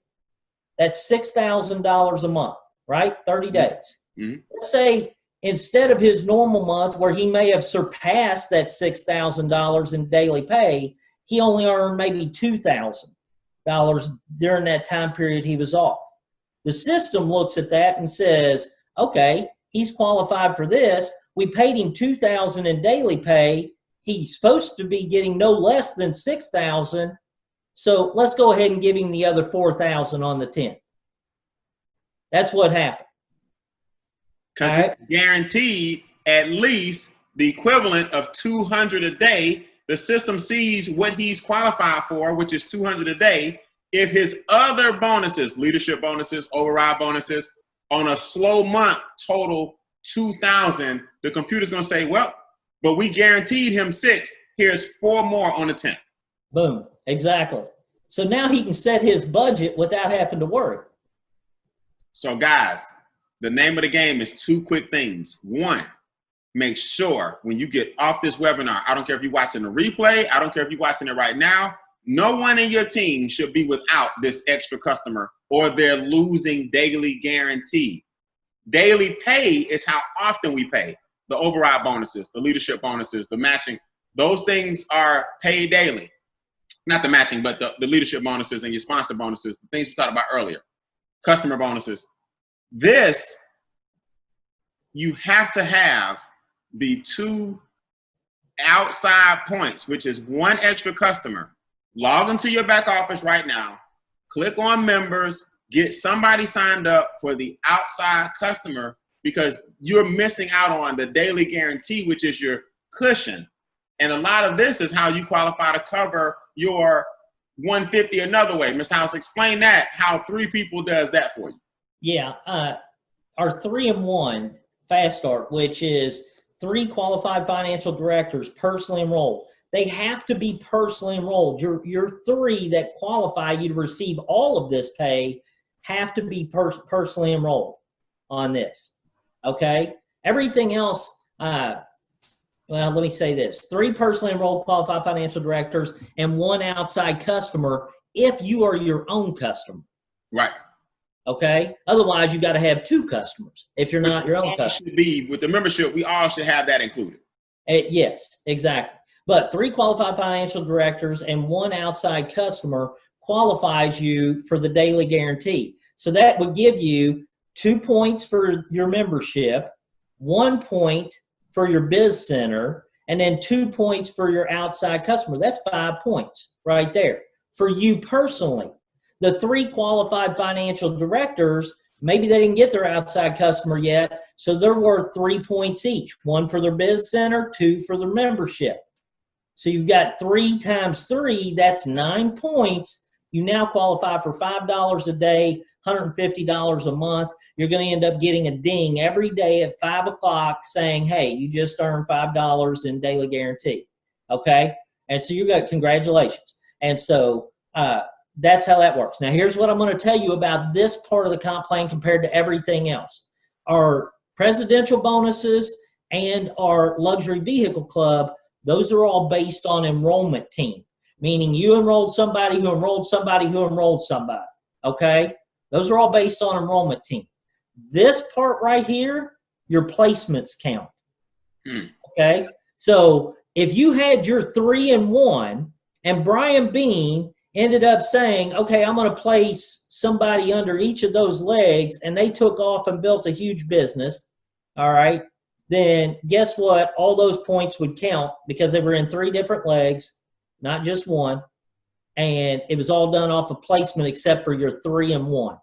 that's $6,000 a month, right? 30 days. Mm-hmm. Let's say instead of his normal month where he may have surpassed that $6,000 in daily pay, he only earned maybe $2,000 during that time period he was off. The system looks at that and says, okay, he's qualified for this. We paid him $2,000 in daily pay. He's supposed to be getting no less than $6,000. So let's go ahead and give him the other $4,000 on the 10th. That's what happened. Because it's guaranteed at least the equivalent of $200 a day. The system sees what he's qualified for, which is $200 a day. If his other bonuses, leadership bonuses, override bonuses, on a slow month total $2,000, the computer's going to say, well, but we guaranteed him $6. Here's $4 more on the 10th. Boom. Exactly. So now he can set his budget without having to worry. So guys, the name of the game is 2 quick things. 1, make sure when you get off this webinar, I don't care if you're watching the replay, I don't care if you're watching it right now, no one in your team should be without this extra customer or they're losing daily guarantee. Daily pay is how often we pay. The override bonuses, the leadership bonuses, the matching, those things are paid daily. Not the matching, but the leadership bonuses and your sponsor bonuses, the things we talked about earlier, customer bonuses. This, you have to have the 2 outside points, which is 1 extra customer. Log into your back office right now, click on members, get somebody signed up for the outside customer because you're missing out on the daily guarantee, which is your cushion. And a lot of this is how you qualify to cover your 150 another way. Mr. House, explain that, how 3 people does that for you. Yeah, our 3-in-1 Fast Start, which is 3 qualified financial directors personally enrolled. They have to be personally enrolled. Your 3 that qualify you to receive all of this pay have to be personally enrolled on this, okay? Everything else, well, let me say this. 3 personally enrolled qualified financial directors and 1 outside customer if you are your own customer. Right. Okay? Otherwise, you got to have 2 customers if you're not your own customer. Should be, with the membership, we all should have that included. Yes, exactly. But 3 qualified financial directors and 1 outside customer qualifies you for the daily guarantee. So that would give you 2 points for your membership, 1 point for your biz center, and then 2 points for your outside customer. That's 5 points right there. For you personally, the 3 qualified financial directors, maybe they didn't get their outside customer yet, so they're worth 3 points each. 1 for their biz center, 2 for their membership. So you've got 3 times 3, that's 9 points. You now qualify for $5 a day, $150 a month. You're going to end up getting a ding every day at 5 o'clock saying, hey, you just earned $5 in daily guarantee. Okay? And so you got congratulations. And so that's how that works. Now, here's what I'm going to tell you about this part of the comp plan compared to everything else. Our presidential bonuses and our luxury vehicle club, those are all based on enrollment team, meaning you enrolled somebody who enrolled somebody who enrolled somebody, okay? Those are all based on enrollment team. This part right here, your placements count, okay? So if you had your 3 and 1 and Brian Bean ended up saying, okay, I'm going to place somebody under each of those legs, and they took off and built a huge business, all right, then guess what? All those points would count because they were in 3 different legs, not just 1, and it was all done off of placement except for your 3 and 1.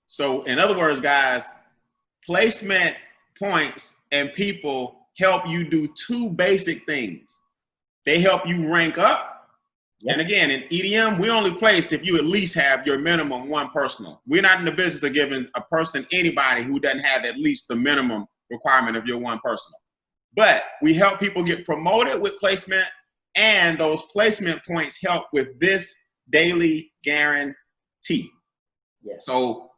So in other words, guys, placement points and people help you do 2 basic things. They help you rank up. Yep. And again, in EDM, we only place if you at least have your minimum 1 personal. We're not in the business of giving a person, anybody who doesn't have at least the minimum requirement of your 1 personal. But we help people get promoted with placement, and those placement points help with this daily guarantee. Yes. So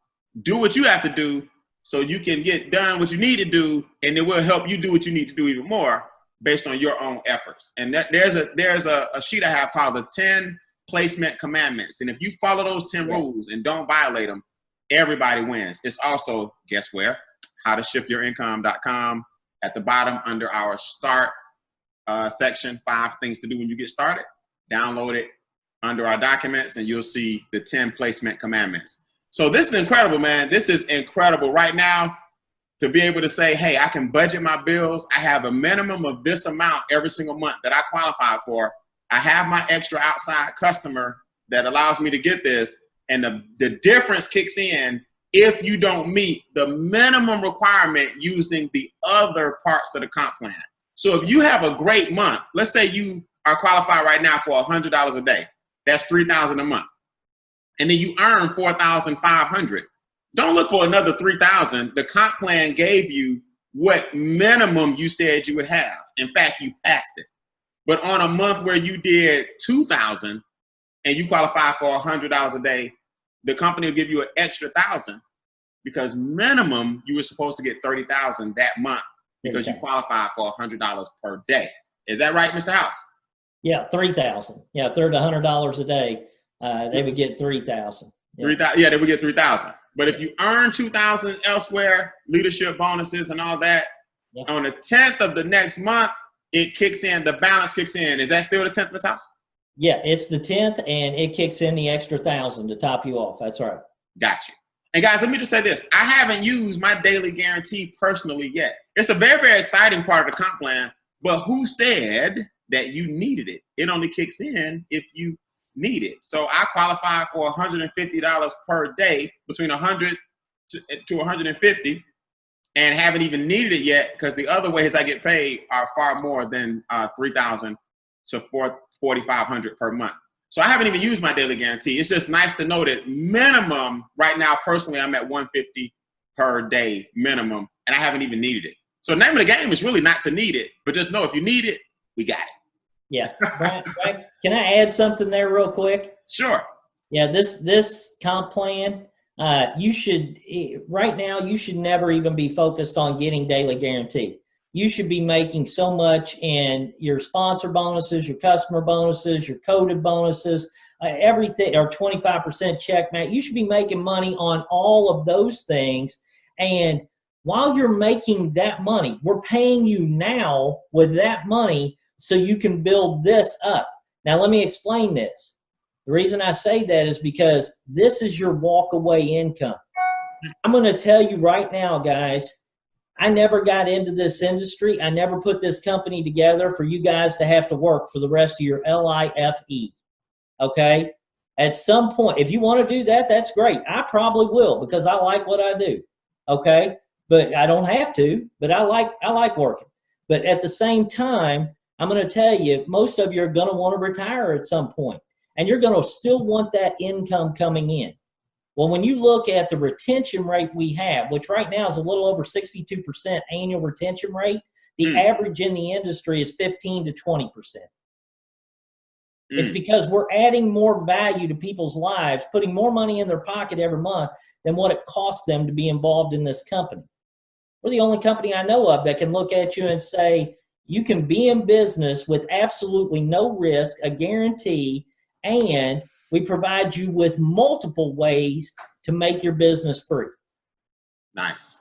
do what you have to do so you can get done what you need to do, and it will help you do what you need to do even more based on your own efforts. And there's a sheet I have called the 10 placement commandments. And if you follow those 10 rules and don't violate them, everybody wins. It's also, guess where? howtoshiftyourincome.com. At the bottom under our start section, 5 things to do when you get started. Download it under our documents and you'll see the 10 placement commandments. So this is incredible, man. This is incredible right now to be able to say, hey, I can budget my bills. I have a minimum of this amount every single month that I qualify for. I have my extra outside customer that allows me to get this. And the difference kicks in if you don't meet the minimum requirement using the other parts of the comp plan. So if you have a great month, let's say you are qualified right now for $100 a day. That's $3,000 a month. And then you earn $4,500. Don't look for another $3,000. The comp plan gave you what minimum you said you would have. In fact, you passed it. But on a month where you did $2,000 and you qualify for $100 a day, the company will give you an extra $1,000 because minimum you were supposed to get $30,000 that month because you qualified for $100 per day. Is that right, Mr. House? Yeah, $3,000. Yeah, if they're at $100 a day, they would get $3,000. Yeah, they would get $3,000. But if you earn $2,000 elsewhere, leadership bonuses and all that, on the 10th of the next month, it kicks in. The balance kicks in. Is that still the 10th, Mr. House? Yeah, it's the 10th, and it kicks in the extra $1,000 to top you off. That's right. Got you. And guys, let me just say this. I haven't used my daily guarantee personally yet. It's a very, very exciting part of the comp plan, but who said that you needed it? It only kicks in if you need it. So I qualify for $150 per day, between 100 to 150, and haven't even needed it yet because the other ways I get paid are far more than $3,000 to $4,500 per month. So I haven't even used my daily guarantee. It's just nice to know that minimum right now, personally, I'm at $150 per day minimum, and I haven't even needed it. So the name of the game is really not to need it, but just know if you need it, we got it. Yeah. Brian, can I add something there real quick? Sure. Yeah, this comp plan, you should never even be focused on getting daily guarantee. You should be making so much in your sponsor bonuses, your customer bonuses, your coded bonuses, everything, or 25% check match. You should be making money on all of those things. And while you're making that money, we're paying you now with that money so you can build this up. Now, let me explain this. The reason I say that is because this is your walk-away income. I'm going to tell you right now, guys, I never got into this industry. I never put this company together for you guys to have to work for the rest of your LIFE. Okay? At some point, if you want to do that, that's great. I probably will because I like what I do. Okay? But I don't have to, but I like working. But at the same time, I'm going to tell you, most of you are going to want to retire at some point, and you're going to still want that income coming in. Well, when you look at the retention rate we have, which right now is a little over 62% annual retention rate, the average in the industry is 15 to 20%. It's because we're adding more value to people's lives, putting more money in their pocket every month than what it costs them to be involved in this company. We're the only company I know of that can look at you and say, you can be in business with absolutely no risk, a guarantee, and we provide you with multiple ways to make your business free. Nice.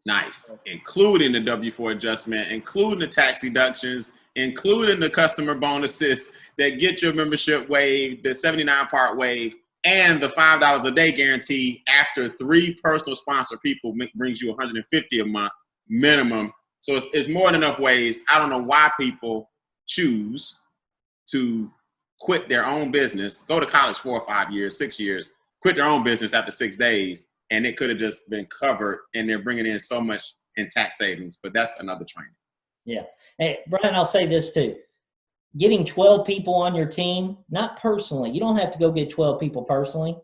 Nice. Including the W-4 adjustment, including the tax deductions, including the customer bonuses that get your membership waived, the 79-part waive, and the $5 a day guarantee after 3 personal sponsor people brings you $150 a month minimum. So it's more than enough ways. I don't know why people choose to quit their own business, go to college 4 or 5 years, 6 years, quit their own business after 6 days, and it could have just been covered, and they're bringing in so much in tax savings. But that's another training. Yeah. Hey, Brian, I'll say this too. Getting 12 people on your team, not personally. You don't have to go get 12 people personally.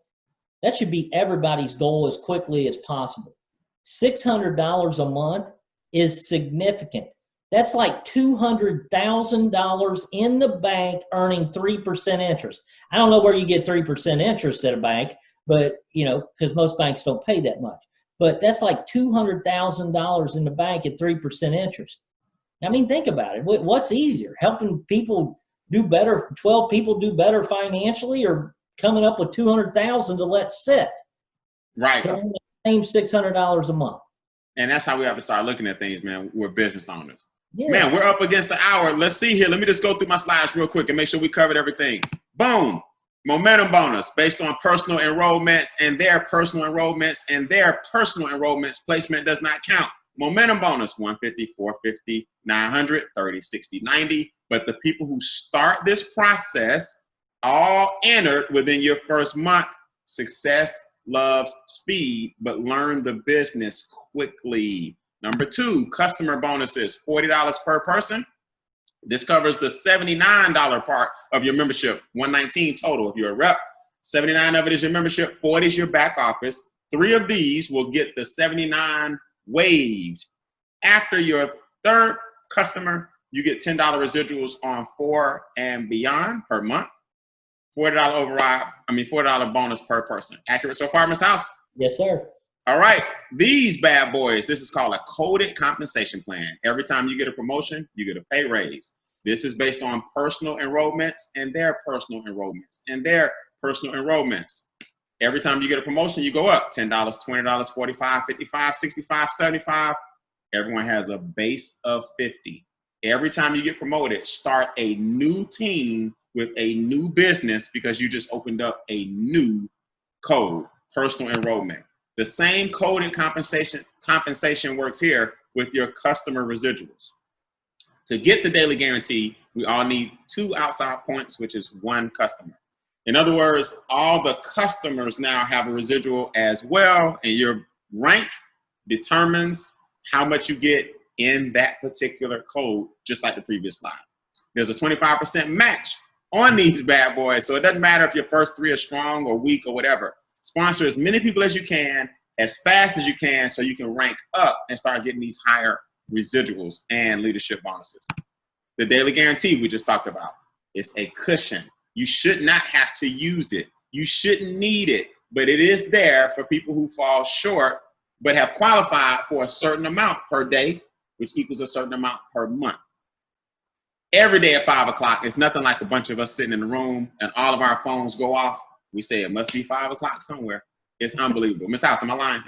That should be everybody's goal as quickly as possible. $600 a month is significant. That's like $200,000 in the bank earning 3% interest. I don't know where you get 3% interest at a bank, but because most banks don't pay that much. But that's like $200,000 in the bank at 3% interest. I mean, think about it. What's easier, helping people do better, 12 people do better financially, or coming up with $200,000 to let sit? Right. To earn the same $600 a month. And that's how we have to start looking at things, man. We're business owners. Yeah. Man, we're up against the hour. Let's see here. Let me just go through my slides real quick and make sure we covered everything. Boom. Momentum bonus based on personal enrollments and their personal enrollments and their personal enrollments. Placement does not count. Momentum bonus, 150, 450, 900, 30, 60, 90. But the people who start this process all entered within your first month. Success loves speed, but learn the business quickly. Number 2, customer bonuses, $40 per person. This covers the $79 part of your membership, $119 total if you're a rep. $79 of it is your membership, $40 is your back office. 3 of these will get the $79 waived. After your 3rd customer, you get $10 residuals on 4 and beyond per month. $40 bonus per person. Accurate so far, Mr. House? Yes, sir. All right, these bad boys, this is called a coded compensation plan. Every time you get a promotion, you get a pay raise. This is based on personal enrollments and their personal enrollments and their personal enrollments. Every time you get a promotion, you go up $10, $20, $45, $55, $65, $75. Everyone has a base of $50. Every time you get promoted, start a new team with a new business because you just opened up a new code, personal enrollment. The same coded compensation works here with your customer residuals. To get the daily guarantee, we all need 2 outside points, which is 1 customer. In other words, all the customers now have a residual as well, and your rank determines how much you get in that particular code, just like the previous slide. There's a 25% match on these bad boys, so it doesn't matter if your first 3 are strong or weak or whatever. Sponsor as many people as you can, as fast as you can, so you can rank up and start getting these higher residuals and leadership bonuses. The daily guarantee we just talked about, it's a cushion. You should not have to use it. You shouldn't need it, but it is there for people who fall short but have qualified for a certain amount per day, which equals a certain amount per month. Every day at 5 o'clock, it's nothing like a bunch of us sitting in the room and all of our phones go off. We say it must be 5 o'clock somewhere. It's unbelievable. Mr. House, am I lying?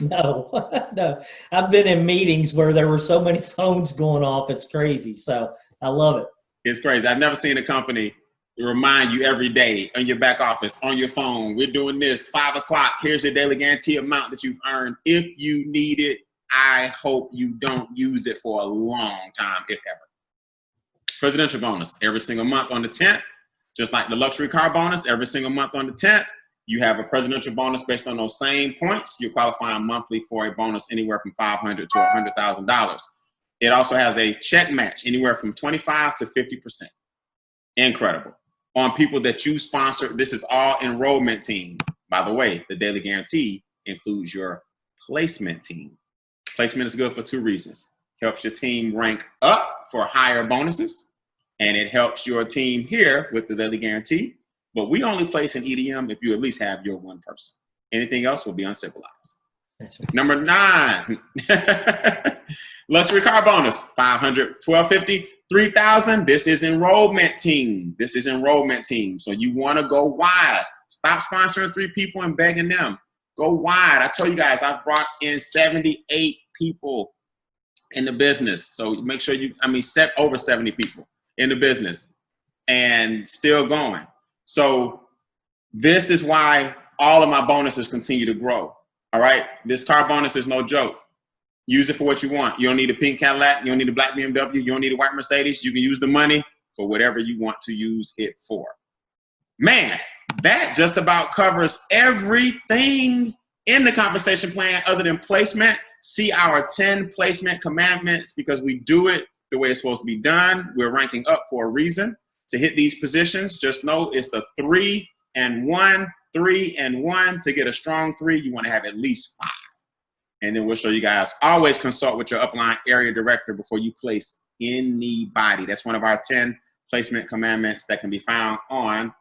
No, no. I've been in meetings where there were so many phones going off. It's crazy. So I love it. It's crazy. I've never seen a company remind you every day on your back office, on your phone, we're doing this, 5 o'clock. Here's your daily guarantee amount that you've earned. If you need it, I hope you don't use it for a long time, if ever. Presidential bonus every single month on the 10th. Just like the luxury car bonus, every single month on the 10th, you have a presidential bonus based on those same points. You're qualifying monthly for a bonus anywhere from $500 to $100,000. It also has a check match anywhere from 25 to 50%. Incredible. On people that you sponsor. This is all enrollment team. By the way, the daily guarantee includes your placement team. Placement is good for 2 reasons. Helps your team rank up for higher bonuses, and it helps your team here with the daily guarantee. But we only place an EDM if you at least have your 1 person. Anything else will be uncivilized. That's right. Number 9, luxury car bonus, $500, $1,250, $3,000. This is enrollment team. This is enrollment team. So you want to go wide. Stop sponsoring 3 people and begging them. Go wide. I told you guys, I've brought in 78 people in the business. So make sure set over 70 people in the business and still going. So this is why all of my bonuses continue to grow. All right. This car bonus is no joke. Use it for what you want. You don't need a pink Cadillac. You don't need a black BMW. You don't need a white Mercedes. You can use the money for whatever you want to use it for. Man, that just about covers everything in the compensation plan other than placement. See our 10 placement commandments, because we do it the way it's supposed to be done. We're ranking up for a reason. To hit these positions, just know it's a 3 and 1, 3 and 1. To get a strong 3, you want to have at least 5. And then we'll show you guys. Always consult with your upline area director before you place anybody. That's one of our 10 placement commandments that can be found on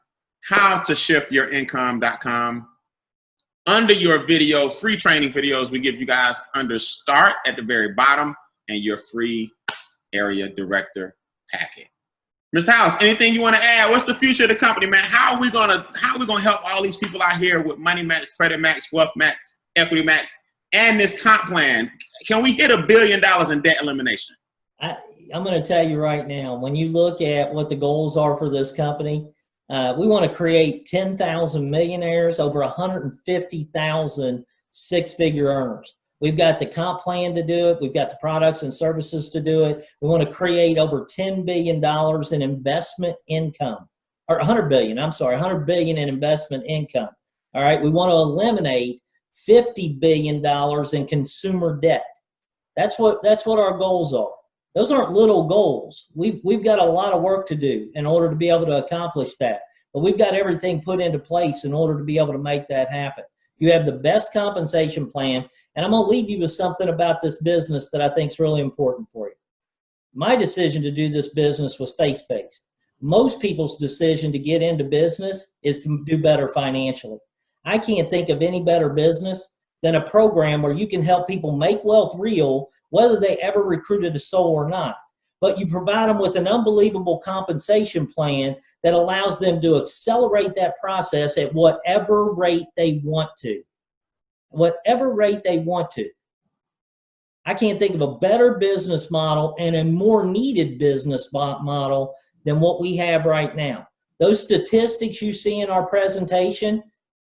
howtoshiftyourincome.com. Under your video, free training videos, we give you guys under start at the very bottom, and your free area director packet. Mr. House, anything you want to add? What's the future of the company, man? How are we gonna help all these people out here with Money Max, Credit Max, Wealth Max, Equity Max, and this comp plan? Can we hit $1 billion in debt elimination? I'm going to tell you right now, when you look at what the goals are for this company, we want to create 10,000 millionaires, over 150,000 six-figure earners. We've got the comp plan to do it. We've got the products and services to do it. We want to create over $10 billion in investment income, or $100 billion in investment income. All right. We want to eliminate $50 billion in consumer debt. That's what our goals are. Those aren't little goals. We've got a lot of work to do in order to be able to accomplish that. But we've got everything put into place in order to be able to make that happen. You have the best compensation plan. And I'm going to leave you with something about this business that I think is really important for you. My decision to do this business was faith-based. Most people's decision to get into business is to do better financially. I can't think of any better business than a program where you can help people make wealth real, whether they ever recruited a soul or not. But you provide them with an unbelievable compensation plan that allows them to accelerate that process at whatever rate they want to. Whatever rate they want to. I can't think of a better business model and a more needed business model than what we have right now. Those statistics you see in our presentation,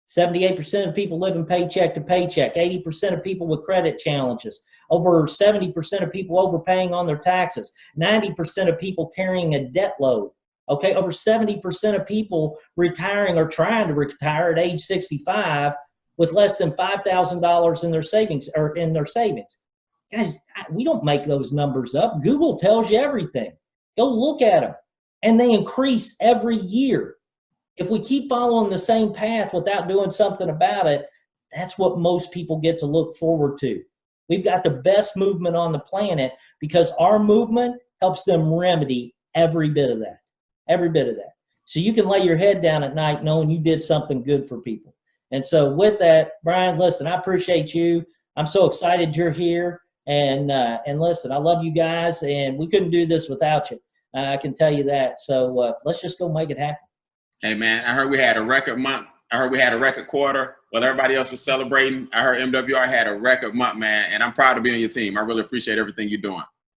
78% of people living paycheck to paycheck, 80% of people with credit challenges, over 70% of people overpaying on their taxes, 90% of people carrying a debt load. Okay, over 70% of people retiring or trying to retire at age 65 with less than $5,000 in their savings. Guys, we don't make those numbers up. Google tells you everything. Go look at them. And they increase every year. If we keep following the same path without doing something about it, that's what most people get to look forward to. We've got the best movement on the planet because our movement helps them remedy every bit of that. Every bit of that. So you can lay your head down at night knowing you did something good for people. And so with that, Brian, listen, I appreciate you. I'm so excited you're here. And listen, I love you guys, and we couldn't do this without you. I can tell you that. So let's just go make it happen. Hey, man, I heard we had a record month. I heard we had a record quarter. While everybody else was celebrating, I heard MWR had a record month, man, and I'm proud to be on your team. I really appreciate everything you're doing.